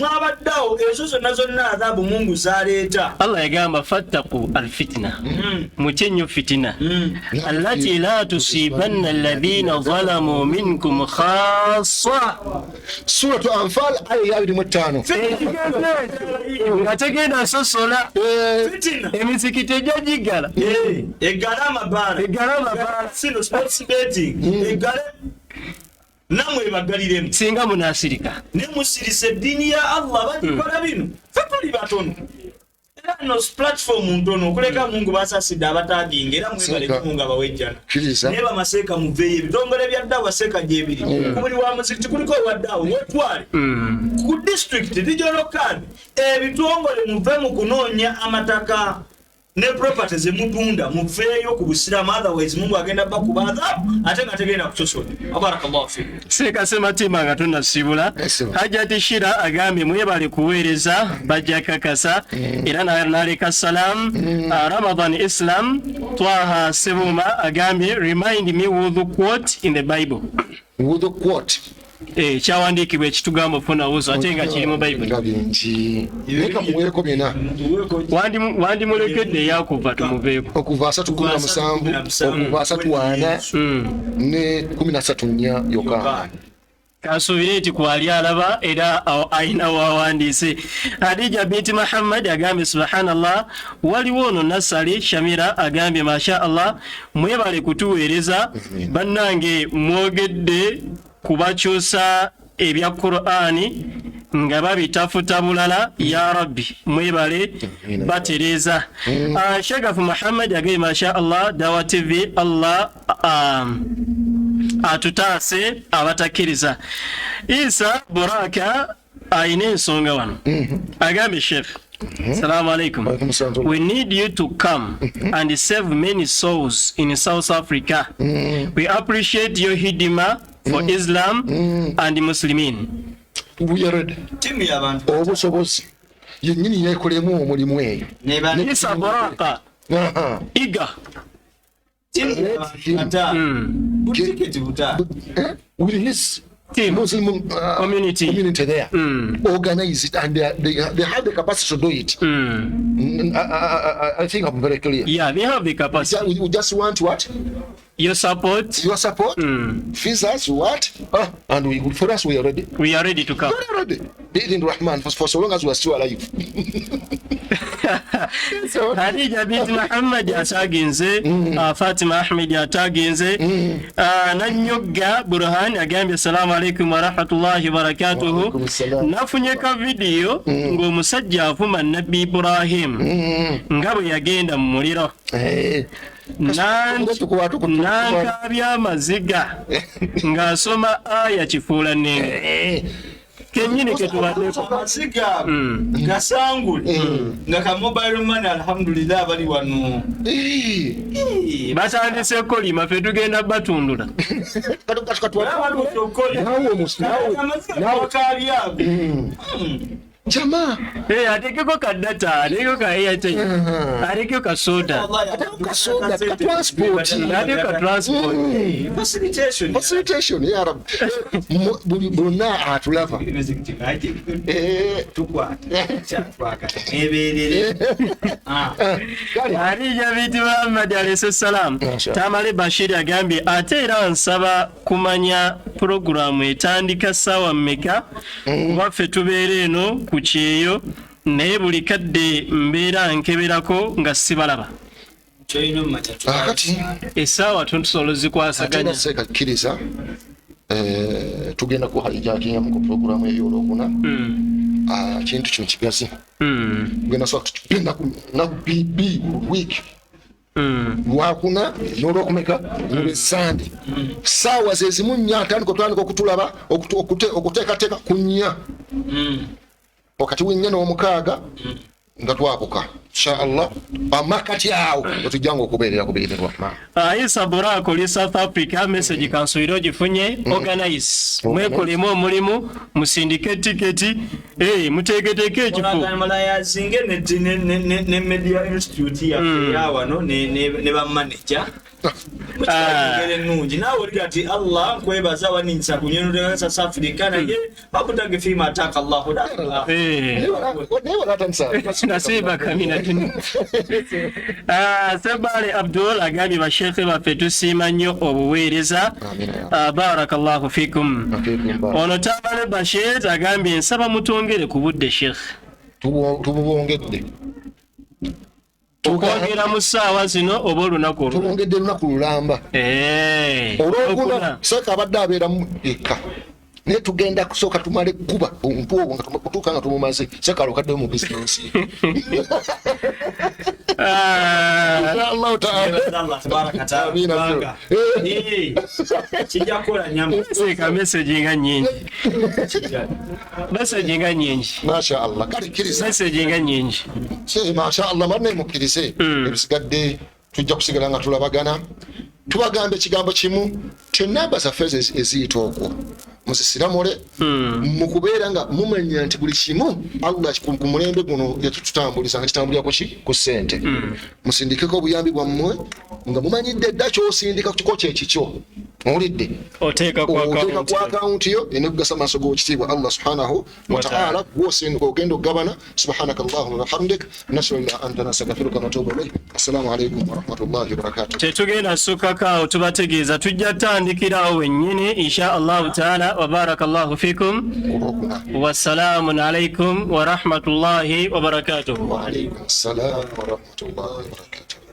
mwabaddeawo ezo zonna adhaabu Mungu zaleeta
Allah yagamba fattaqu alfitna mutye nnyo fitina allati la tusibanna alladhina zalamu minkum khassa
Suratu Anfal aya 25
nga tegenda sosola
fitina
emizikiti ejagigala
egala amabaala sino sports betting egale namwe bagaliremu
singa munasirika
ne musirisa eddiini ya Allah bagikola bino ffe tuli batono era no platform ntono okuleka Mungu basasidde abataginga era mwebaleke Mungu abawejjana naye bamaseeka muveeyo ebitongole bya ddawa seeka gyebiri ku buli wa muzikiti kuliko waddawo wetwale ku district regional card ebitongole muve mu kunoonya amataka ne property zemutunda muveeyo ku Busiraamu, otherwise Mungu agenda bakuba adhabu ate nga tegenda kuchosola. Barakallahu fiik.
Sekasema tima nga tunasibula Hajati Shira agambye mwebale kuweereza bajja kakasa era naleka salam. Ramadan Islam Twaha Sebuma agambye remind me with the quote in the Bible.
With the quote
kyawandiikibwa ekitugambo funa wuzo ate nga kiri mu Bible.
Neka muweko byena.
Wandimulekedde yakuva tumuveeko.
Okuva 3:17 okuva 3:4 ne 13 yokka.
Kasuubire nti kwali alaba era ayina wawandiise. Hadija binti Muhammad agambye subhanallah. Waliwo ono Nasali Shamira agambye masha Allah mwebale kutuweereza bannange mwogedde kubakyusa ebya Qur'ani nga babitafuta bulala ya Rabbi mwebale batereza. Shagafu Muhammad agambye masha Allah Dawa TV Allah atutaase abatakiriza. Isa Buraka ayina ensonga wano agambye Sheikh Assalamu alaikum. We need you to come and save many souls in South Africa. We appreciate your hidima for Islam and Muslimin.
We are ready.
Timu y'abantu
Obusobozi yennyini yeekolemu omulimu eyo.
Isa Buraka iga
with his Muslim community there, organize it, and they have the capacity to do it. I think I'm very clear.
Yeah, they have the capacity.
We just want what?
Your support.
Your support. Fees us what? And for us, we are ready.
We are ready to come.
We are ready. Be Rahman for so long as we are still alive.
Hadija binti Muhammad ataginze, Fatima Ahmed ataginze, Nanyoga Burhan agambye assalamu alaikum wa rahmatullahi wa barakatuhu. Nafunye ka video ng'omusajja avuma Nabbi Ibrahim nga bwe yagenda mu muliro. Nankabya amaziga ng'asoma aya kifuula nnenge. Kenyini ketubadeko
amasiga gasangule nga ka mobile money alhamdulillah bali wano
batandise kolima fe tugenda batundula
Chama
atekeko ka data atekeko ka airtime atekeko ka soda
ka transport
atekeko ka transport
facilitation ya rab bonna atulava
Hadija binti Muhammad alayhi salam Tamale Bashir agambye ate era nsaba kumanya programu etandika ssaawa mmeka waffe tubeere eno ku kyeyo naye buli kadde mbeera nkeberako nga sibalaba.
Kati
essaawa tusobola zikwasaganya
sekakiriza tugenda kuhaijakinga mu programu ey'olwokuna kintu kino kigazi tugenda soka tutupenda na BB week lwakuna n'olwokumeka Sunday ssaawa ze zimu nnya atandika otandika okutulaba okuteekateeka ku nnya wakati w'ennya n'omukaaga nga twabuka inshallah amakati awo otujjanga okubeerera kubeererwa.
Isa Buraka oli South Africa message kansuubira ogifunye organize mwekolemu omulimu musindike tiketi muteeketeeke ekifo
yazinge ne media institute ya wano ne bamanager nungi nawe oli ati Allah nkwebaza waninsa kunyonera South Africa naye bakutage fima ataka Allah
nasiba kamina tuni. Sebale Abdul agambye bashekhe baffe tusiima nnyo obuweereza. Barakallahu fikum. Ono Tamale Bashir agambye nsaba mutongere ku budde Sheikh.
Tubongedde
tukwogera mu ssaawa zino oba olunaku olwo
tubongedde lunaku lulamba olwokuna seka abadde abeera mu eka naye tugenda kusooka tumale kuba omuntu owo nga kutuuka nga tumumaze seka alokaddeyo mu bizinensi. inshallah taala
Allah tabaraka taala
amina
kijja kukola nyama
seka message nga nyingi message nga nyingi
mashaallah kati kiriza
message nga nyingi
mashaallah marne mukirize ebisigadde tujja kusigala nga tulabagana tubagambe ekigambo kimu tenamba zaffe eziyita okwo musisiramule mukubeera nga mumanya nti buli kimu Allah ku mulembe guno yatutambuliza nga kitambulira ku ssente musindikeko obuyambi bwammwe nga mumanyidde dda kyosindika ku kiko kyekikyo owulidde
oteeka ku
akawunti yo enekugasa maaso g'ekitiibwa Allah subhanahu wa ta'ala gwosindika ogenda okugabana subhanaka allahumma wabihamdik nashhadu an la ilaha illa anta nastaghfiruka wa natubu ilayk assalamu alaykum wa rahmatullahi wa barakatuh
tetugenda sukakaawo tubategeeza tujja tandikirawo wennyini insha allahu taala wa barakallahu fikum wassalamu alaykum wa rahmatullahi wa barakatuh
wa alaykum assalam wa rahmatullahi wa barakatuh